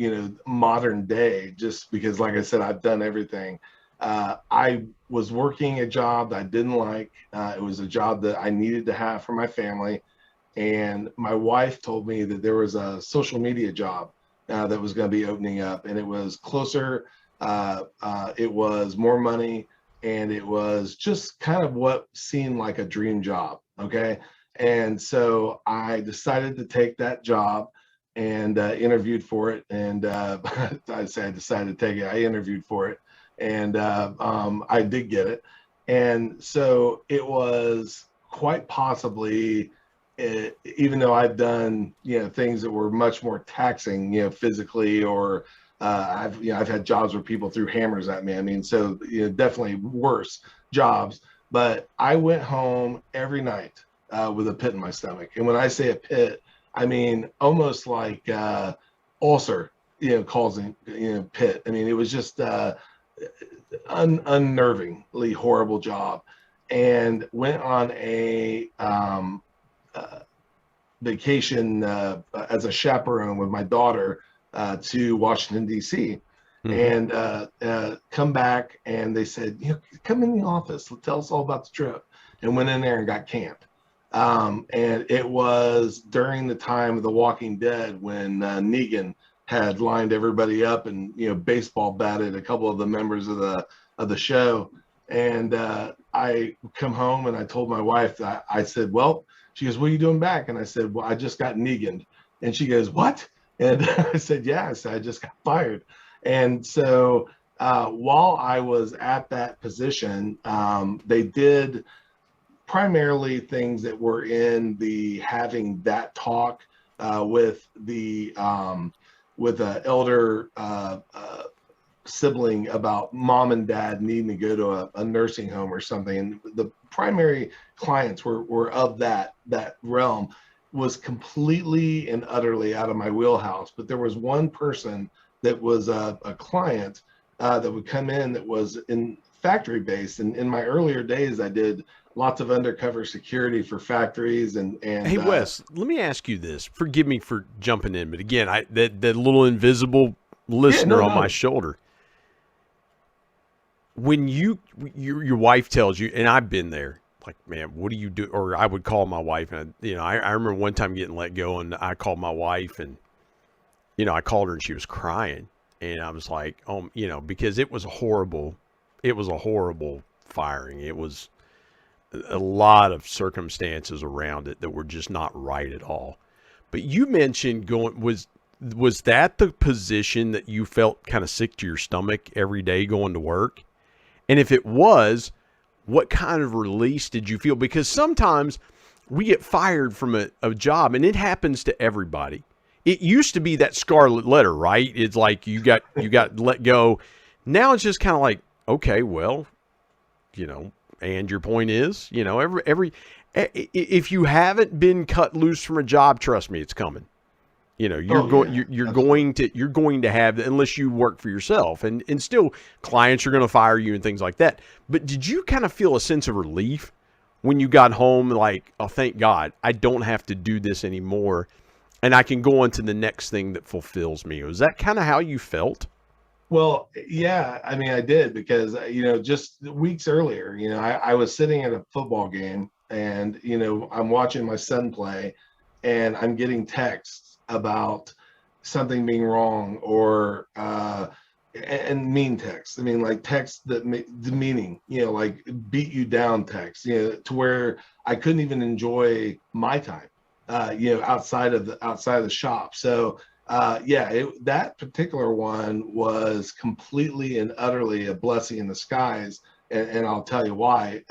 modern day, just because, like I said, I've done everything. I was working a job that I didn't like. It was a job that I needed to have for my family. And my wife told me that there was a social media job that was going to be opening up, and it was closer. It was more money, and it was just kind of what seemed like a dream job. Okay. And so I decided to take that job and interviewed for it. And I decided to take it. I interviewed for it, and I did get it. And so it was quite possibly, even though I've done things that were much more taxing, physically, or I've had jobs where people threw hammers at me. I mean, so definitely worse jobs. But I went home every night with a pit in my stomach, and when I say a pit, I mean almost like ulcer, causing pit. I mean, it was just unnervingly horrible job, and went on a vacation as a chaperone with my daughter to Washington, D.C. And come back, and they said, come in the office, tell us all about the trip. And went in there and got canned. And it was during the time of The Walking Dead when Negan had lined everybody up and baseball batted a couple of the members of the show. And I come home and I told my wife that I said, well, she goes, what are you doing back? And I said, well, I just got Negan'd. And she goes, what? And I said, yeah. I said, I just got fired. And so while I was at that position, they did primarily things that were in the having that talk with the with an elder sibling about mom and dad needing to go to a nursing home or something. And the primary clients were of that realm. Was completely and utterly out of my wheelhouse. But there was one person that was a client that would come in that was in factory based. And in my earlier days, I did lots of undercover security for factories. And hey, Wes, let me ask you this. Forgive me for jumping in, but again, that little invisible listener on my shoulder. When your wife tells you, and I've been there, like, man, what do you do? Or I would call my wife, and I remember one time getting let go, and I called my wife, and I called her, and she was crying, and I was like, because it was a horrible firing. It was a lot of circumstances around it that were just not right at all. But you mentioned was that the position that you felt kind of sick to your stomach every day going to work? And if it was, what kind of release did you feel? Because sometimes we get fired from a job, and it happens to everybody. It used to be that scarlet letter, right? It's like you got let go. Now it's just kind of like, okay, well, and your point is, if you haven't been cut loose from a job, trust me, it's coming. You're going to have, unless you work for yourself, and still clients are going to fire you and things like that. But did you kind of feel a sense of relief when you got home, like, oh, thank God, I don't have to do this anymore, and I can go on to the next thing that fulfills me? Was that kind of how you felt? Well, yeah, I mean, I did, because, just weeks earlier, I was sitting at a football game, and, I'm watching my son play, and I'm getting texts about something being wrong, or and mean text. I mean, like text that demeaning, like beat you down text, to where I couldn't even enjoy my time, outside of the shop. So that particular one was completely and utterly a blessing in disguise, and I'll tell you why.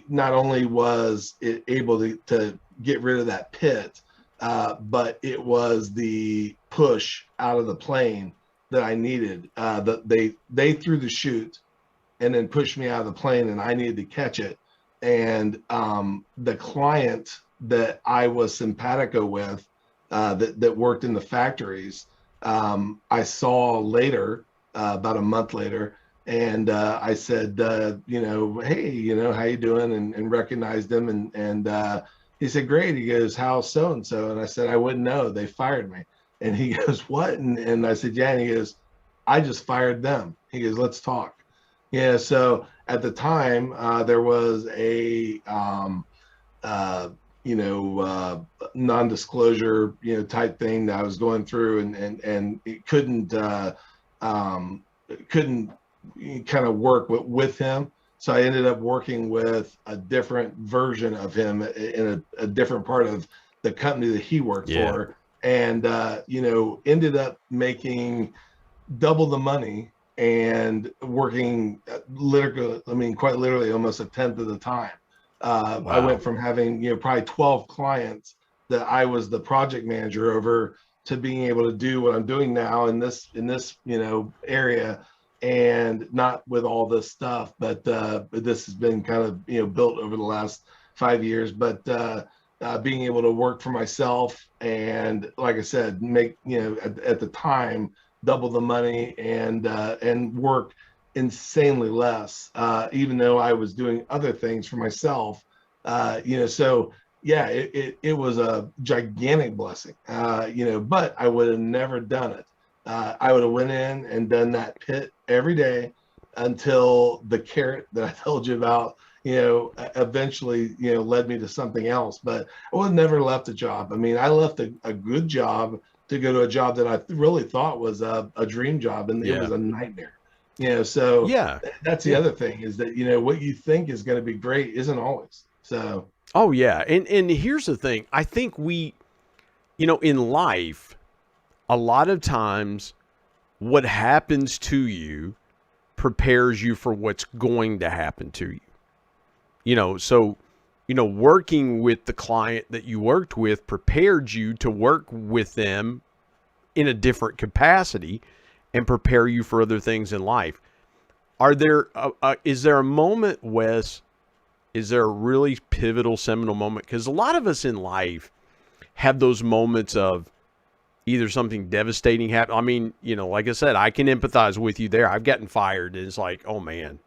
Not only was it able to get rid of that pit, but it was the push out of the plane that I needed. They threw the chute and then pushed me out of the plane, and I needed to catch it. And the client that I was simpatico with, that worked in the factories, I saw later, about a month later, and I said, hey, how you doing? And recognized him, and he said, great. He goes, how's so and so? And I said, I wouldn't know. They fired me. And he goes, what? And I said, yeah. And he goes, I just fired them. He goes, let's talk. Yeah. So at the time, there was a non-disclosure, type thing that I was going through, and it couldn't kind of work with him. So I ended up working with a different version of him in a different part of the company that he worked for, and ended up making double the money and working quite literally almost a tenth of the time. Wow. I went from having probably 12 clients that I was the project manager over to being able to do what I'm doing now in this area, and not with all this stuff, but this has been kind of built over the last 5 years. But being able to work for myself, and like I said, make at the time double the money, and work insanely less, even though I was doing other things for myself. So yeah, it was a gigantic blessing, but I would have never done it. I would have went in and done that pit every day until the carrot that I told you about, eventually, led me to something else. But I would have never left a job. I mean, I left a good job to go to a job that I really thought was a dream job, and it was a nightmare. So that's the other thing, is that, what you think is going to be great isn't always. So. Oh yeah. And here's the thing. I think we, in life, a lot of times what happens to you prepares you for what's going to happen to you. So, working with the client that you worked with prepared you to work with them in a different capacity and prepare you for other things in life. Is there a moment, Wes, is there a really pivotal, seminal moment? Because a lot of us in life have those moments of either something devastating happen. I mean, like I said, I can empathize with you there. I've gotten fired, and it's like, oh man,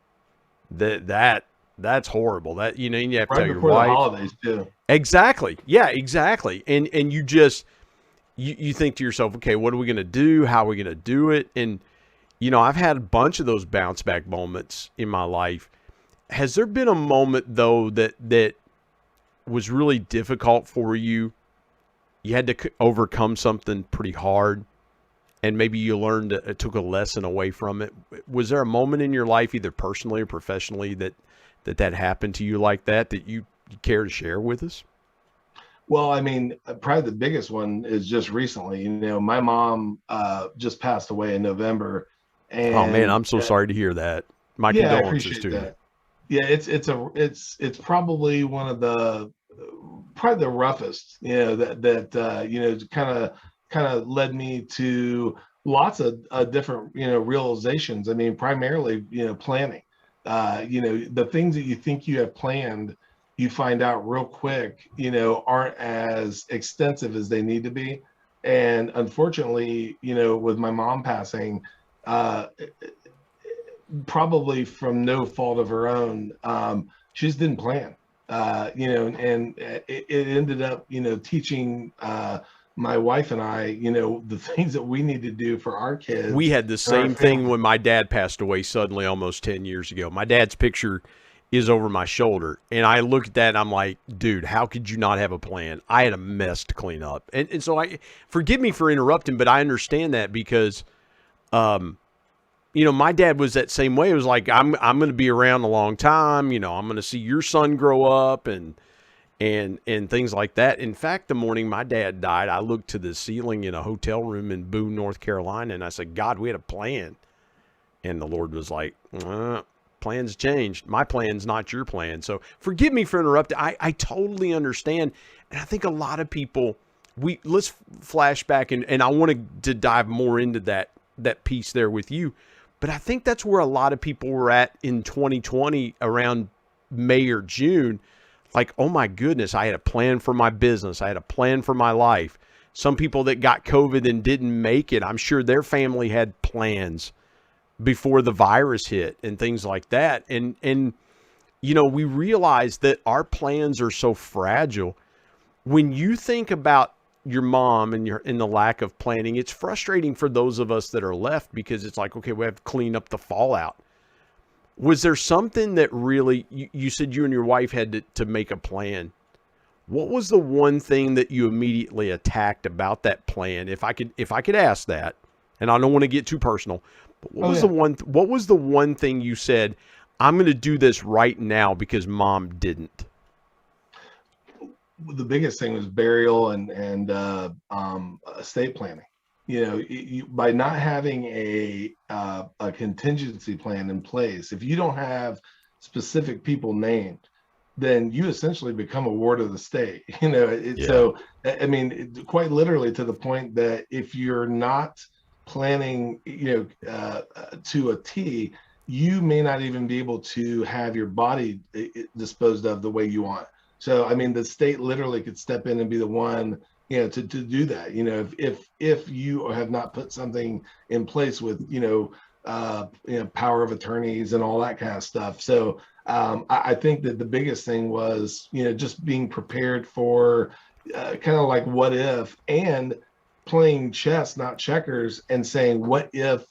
that's horrible. That you have to tell your wife. The holidays too. Exactly. Yeah, exactly. And you just you think to yourself, okay, what are we going to do? How are we going to do it? And I've had a bunch of those bounce back moments in my life. Has there been a moment though that was really difficult for you? You had to overcome something pretty hard, and maybe you learned, took a lesson away from it. Was there a moment in your life, either personally or professionally, that happened to you like that you care to share with us? Well, I mean, probably the biggest one is just recently. My mom just passed away in November. And oh man, I'm so sorry to hear that. My condolences to you. Yeah, it's probably one of the probably the roughest, that kind of led me to lots of different realizations. I mean, primarily planning. The things that you think you have planned, you find out real quick, aren't as extensive as they need to be. And unfortunately, with my mom passing, probably from no fault of her own, she just didn't plan, and it ended up, teaching my wife and I, the things that we need to do for our kids. We had the same thing when my dad passed away suddenly almost 10 years ago. My dad's picture is over my shoulder, and I look at that and I'm like, dude, how could you not have a plan? I had a mess to clean up. And so forgive me for interrupting, but I understand that because, my dad was that same way. It was like, I'm going to be around a long time. I'm going to see your son grow up and things like that. In fact, the morning my dad died, I looked to the ceiling in a hotel room in Boone, North Carolina, and I said, God, we had a plan. And the Lord was like, plans changed. My plan's not your plan. So forgive me for interrupting. I totally understand. And I think a lot of people, let's flash back and I wanted to dive more into that piece there with you. But I think that's where a lot of people were at in 2020 around May or June. Like, oh my goodness, I had a plan for my business. I had a plan for my life. Some people that got COVID and didn't make it, I'm sure their family had plans before the virus hit and things like that. And you know, we realize that our plans are so fragile. When you think about your mom and the lack of planning, it's frustrating for those of us that are left, because it's like, okay, we have to clean up the fallout. Was there something that really, you said you and your wife had to make a plan? What was the one thing that you immediately attacked about that plan? If I could ask that, and I don't want to get too personal, but what was the one thing you said, I'm going to do this right now because mom didn't? The biggest thing was burial and estate planning. You know, by not having a contingency plan in place, if you don't have specific people named, then you essentially become a ward of the state. You know, so I mean, quite literally, to the point that if you're not planning, you know, to a T, you may not even be able to have your body disposed of the way you want. So, I mean, the state literally could step in and be the one, you know, to do that. You know, if you have not put something in place with, you know, power of attorneys and all that kind of stuff. So I think that the biggest thing was, you know, just being prepared for kind of like what if, and playing chess, not checkers, and saying, what if,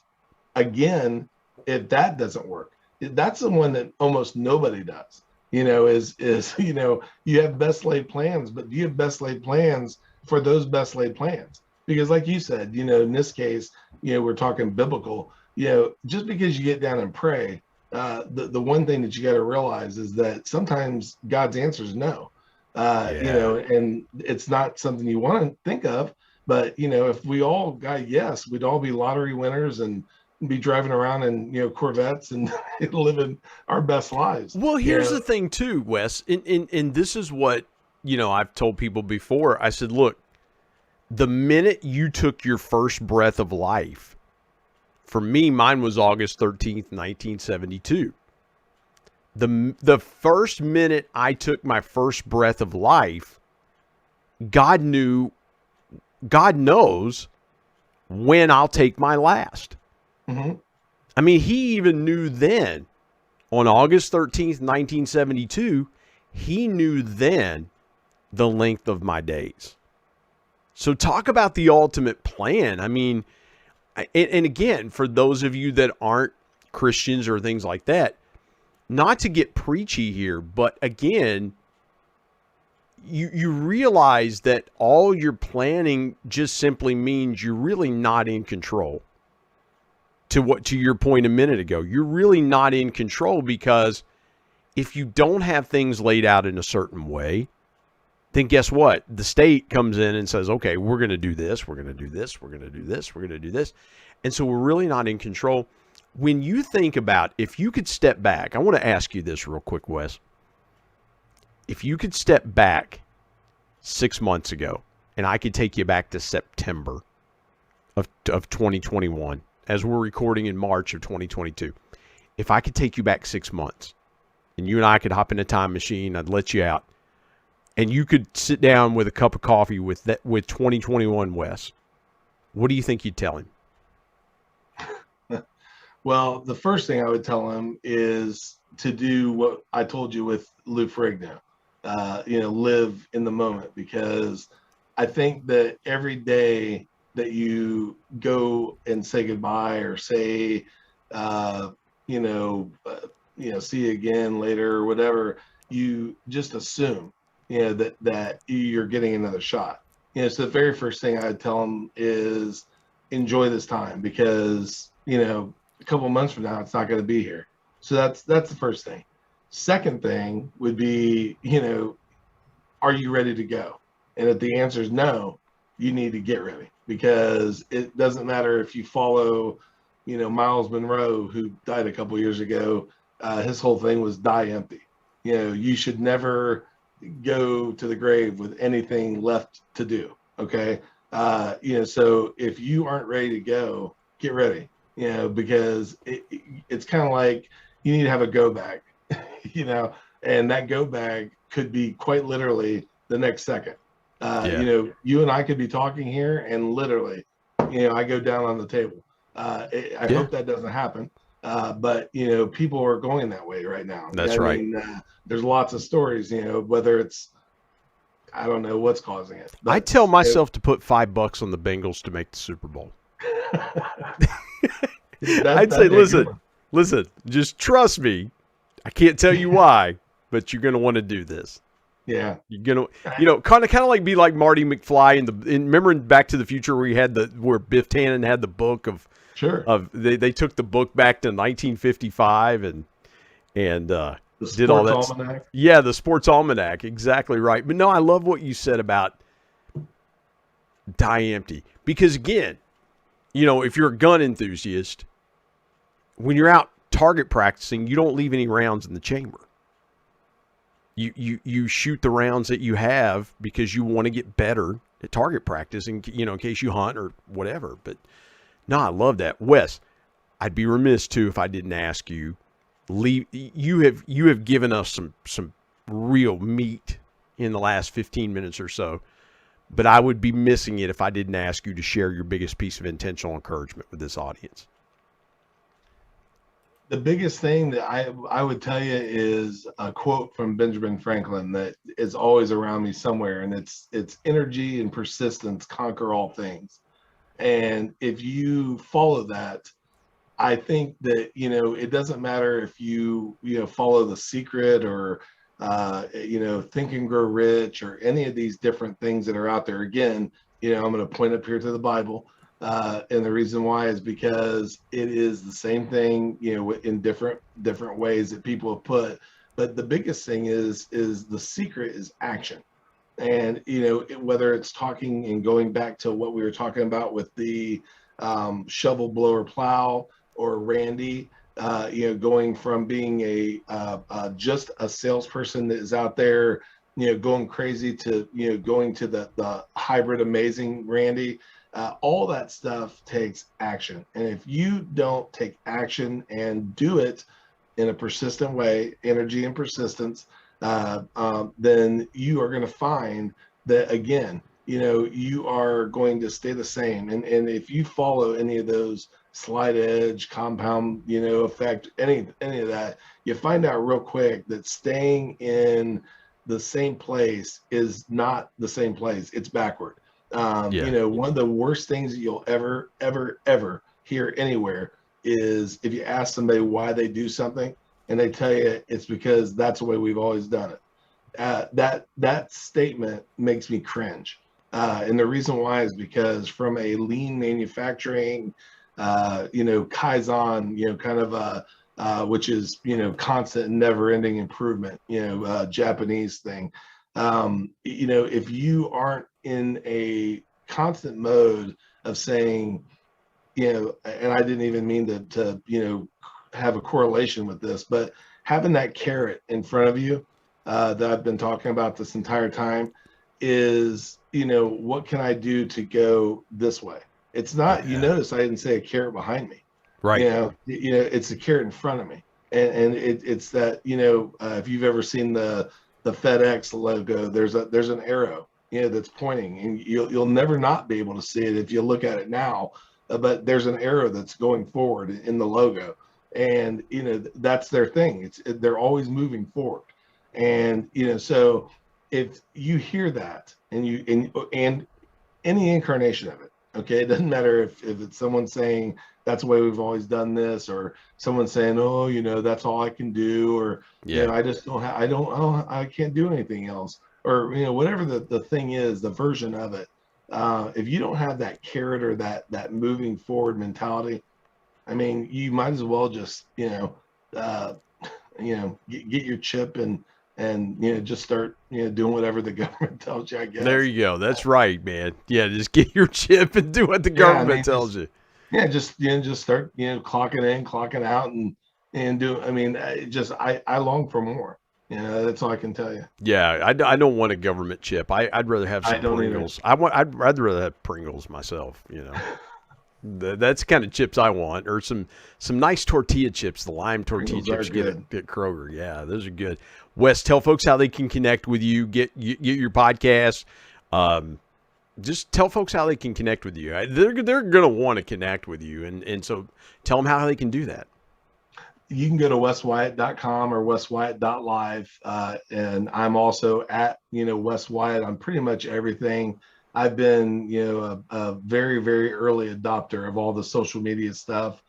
again, if that doesn't work? That's the one that almost nobody does. You know, is you know, you have best laid plans, but do you have best laid plans for those best laid plans? Because like you said, you know, in this case, you know, we're talking biblical. You know, just because you get down and pray, the one thing that you got to realize is that sometimes God's answer is no. You know, and it's not something you want to think of, but you know, if we all got yes, we'd all be lottery winners and be driving around in, you know, Corvettes and living our best lives. Well, here's the thing too, Wes, and this is what, you know, I've told people before. I said, look, the minute you took your first breath of life, for me, mine was August 13th, 1972. The first minute I took my first breath of life, God knows when I'll take my last. Mm-hmm. I mean, he even knew then, on August 13th, 1972, he knew then the length of my days. So talk about the ultimate plan. I mean, and again, for those of you that aren't Christians or things like that, not to get preachy here, but again, you realize that all your planning just simply means you're really not in control. To your point a minute ago, you're really not in control, because if you don't have things laid out in a certain way, then guess what? The state comes in and says, okay, we're going to do this, we're going to do this, we're going to do this, we're going to do this. And so we're really not in control. When you think about, if you could step back, I want to ask you this real quick, Wes. If you could step back 6 months ago, and I could take you back to September of 2021, as we're recording in March of 2022, if I could take you back 6 months, and you and I could hop in a time machine, I'd let you out, and you could sit down with a cup of coffee with 2021 Wes, what do you think you'd tell him? Well, the first thing I would tell him is to do what I told you with Lou Ferrigno, you know, live in the moment, because I think that every day that you go and say goodbye or say, see you again later or whatever, you just assume, you know, that you're getting another shot. You know, so the very first thing I'd tell them is enjoy this time, because, you know, a couple of months from now, it's not going to be here. So that's the first thing. Second thing would be, you know, are you ready to go? And if the answer is no, you need to get ready, because it doesn't matter if you follow, you know, Miles Monroe, who died a couple years ago. His whole thing was die empty. You know, you should never go to the grave with anything left to do. Okay. You know, so if you aren't ready to go, get ready. because it's kind of like you need to have a go bag, and that go bag could be quite literally the next second. You and I could be talking here and literally, I go down on the table. I hope that doesn't happen. But people are going that way right now. That's right. I mean, there's lots of stories, whether it's, I don't know what's causing it. But, I tell myself to put $5 on the Bengals to make the Super Bowl. I'd say, listen, just trust me. I can't tell you why, but you're going to want to do this. Yeah. You're going to, kind of like be like Marty McFly remember in Back to the Future where Biff Tannen had the book of, sure. They took the book back to 1955 and did all that. Almanac. Yeah, the Sports Almanac. Exactly right. But no, I love what you said about die empty. Because again, if you're a gun enthusiast, when you're out target practicing, you don't leave any rounds in the chamber. You shoot the rounds that you have because you want to get better at target practice in case you hunt or whatever. But no, I love that. Wes, I'd be remiss too if I didn't ask you. You have given us some real meat in the last 15 minutes or so, but I would be missing it if I didn't ask you to share your biggest piece of intentional encouragement with this audience. The biggest thing that I would tell you is a quote from Benjamin Franklin that is always around me somewhere, and it's energy and persistence conquer all things. And if you follow that, I think that, it doesn't matter if you follow The Secret or, Think and Grow Rich or any of these different things that are out there. Again, I'm going to point up here to the Bible. And the reason why is because it is the same thing, in different ways that people have put. But the biggest thing is the secret is action. And, whether it's talking and going back to what we were talking about with the shovel blower plow, or Randy, going from being just a salesperson that is out there, going crazy to, going to the hybrid amazing Randy. All that stuff takes action. And if you don't take action and do it in a persistent way, energy and persistence, then you are going to find that, again, you are going to stay the same. And if you follow any of those slight edge, compound, effect, any of that, you find out real quick that staying in the same place is not the same place. It's backward. One of the worst things that you'll ever hear anywhere is if you ask somebody why they do something and they tell you it's because that's the way we've always done it. That statement makes me cringe. And the reason why is because from a lean manufacturing, Kaizen, kind of which is, constant and never ending improvement, Japanese thing. If you aren't in a constant mode of saying, and I didn't even mean to have a correlation with this, but having that carrot in front of you that I've been talking about this entire time is, what can I do to go this way? It's not, you notice I didn't say a carrot behind me. Right. It's a carrot in front of me. And it's that, if you've ever seen the FedEx logo, there's an arrow, that's pointing, and you'll never not be able to see it if you look at it now, but there's an arrow that's going forward in the logo. And, that's their thing. They're always moving forward. And, so if you hear that and any incarnation of it, okay, it doesn't matter if it's someone saying that's the way we've always done this, or someone saying, oh, that's all I can do, or, I just don't have, I can't do anything else, or, whatever the thing is, the version of it. If you don't have that carrot or that moving forward mentality, I mean, you might as well just, get your chip and just start, doing whatever the government tells you, I guess. There you go. That's right, man. Yeah, just get your chip and do what the government tells you. Yeah, just start, clocking in, clocking out, and do. I mean, I long for more. That's all I can tell you. Yeah, I don't want a government chip. I'd rather have some Pringles. I'd rather have Pringles myself. That's the kind of chips I want, or some nice tortilla chips, the lime tortilla chips you get at Kroger. Yeah, those are good. Wes, tell folks how they can connect with you, get your podcast. Just tell folks how they can connect with you. They're going to want to connect with you, and so tell them how they can do that. You can go to weswyatt.com or weswyatt.live, and I'm also at Wes Wyatt on pretty much everything. I've been a very, very early adopter of all the social media stuff.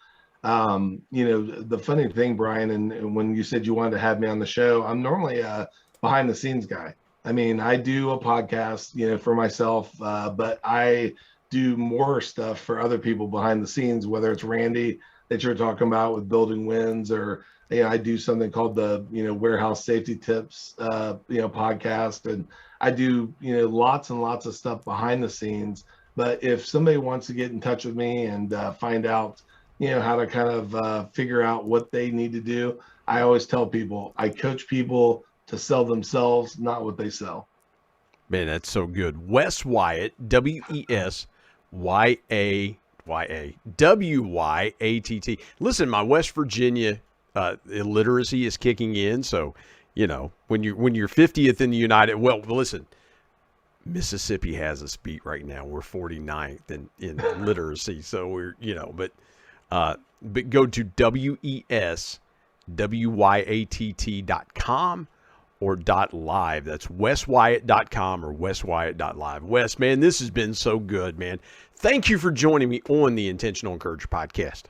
The funny thing, Brian, and when you said you wanted to have me on the show, I'm normally a behind the scenes guy. I mean, I do a podcast, for myself, but I do more stuff for other people behind the scenes, whether it's Randy that you're talking about with Building Wins, or I do something called the Warehouse Safety Tips podcast, and I do lots and lots of stuff behind the scenes. But if somebody wants to get in touch with me and find out how to kind of figure out what they need to do, I always tell people I coach people to sell themselves, not what they sell. Man, that's so good. Wes Wyatt, WESYAYATT. Listen, my West Virginia illiteracy is kicking in, so when you're 50th in the United, well, listen, Mississippi has us beat right now. We're 49th in literacy, so we're but go to WESWYATT.com or .live. That's weswyatt.com or weswyatt.live. Wes, man, this has been so good, man. Thank you for joining me on the Intentional Encourager podcast.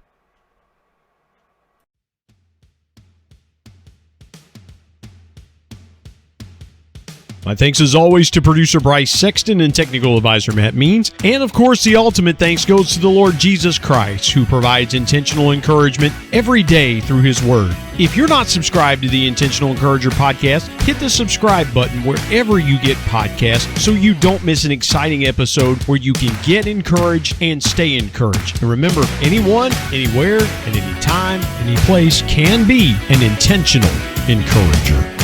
My thanks as always to producer Bryce Sexton and technical advisor Matt Means. And of course, the ultimate thanks goes to the Lord Jesus Christ, who provides intentional encouragement every day through his word. If you're not subscribed to the Intentional Encourager podcast, hit the subscribe button wherever you get podcasts so you don't miss an exciting episode where you can get encouraged and stay encouraged. And remember, anyone, anywhere, at any time, any place can be an intentional encourager.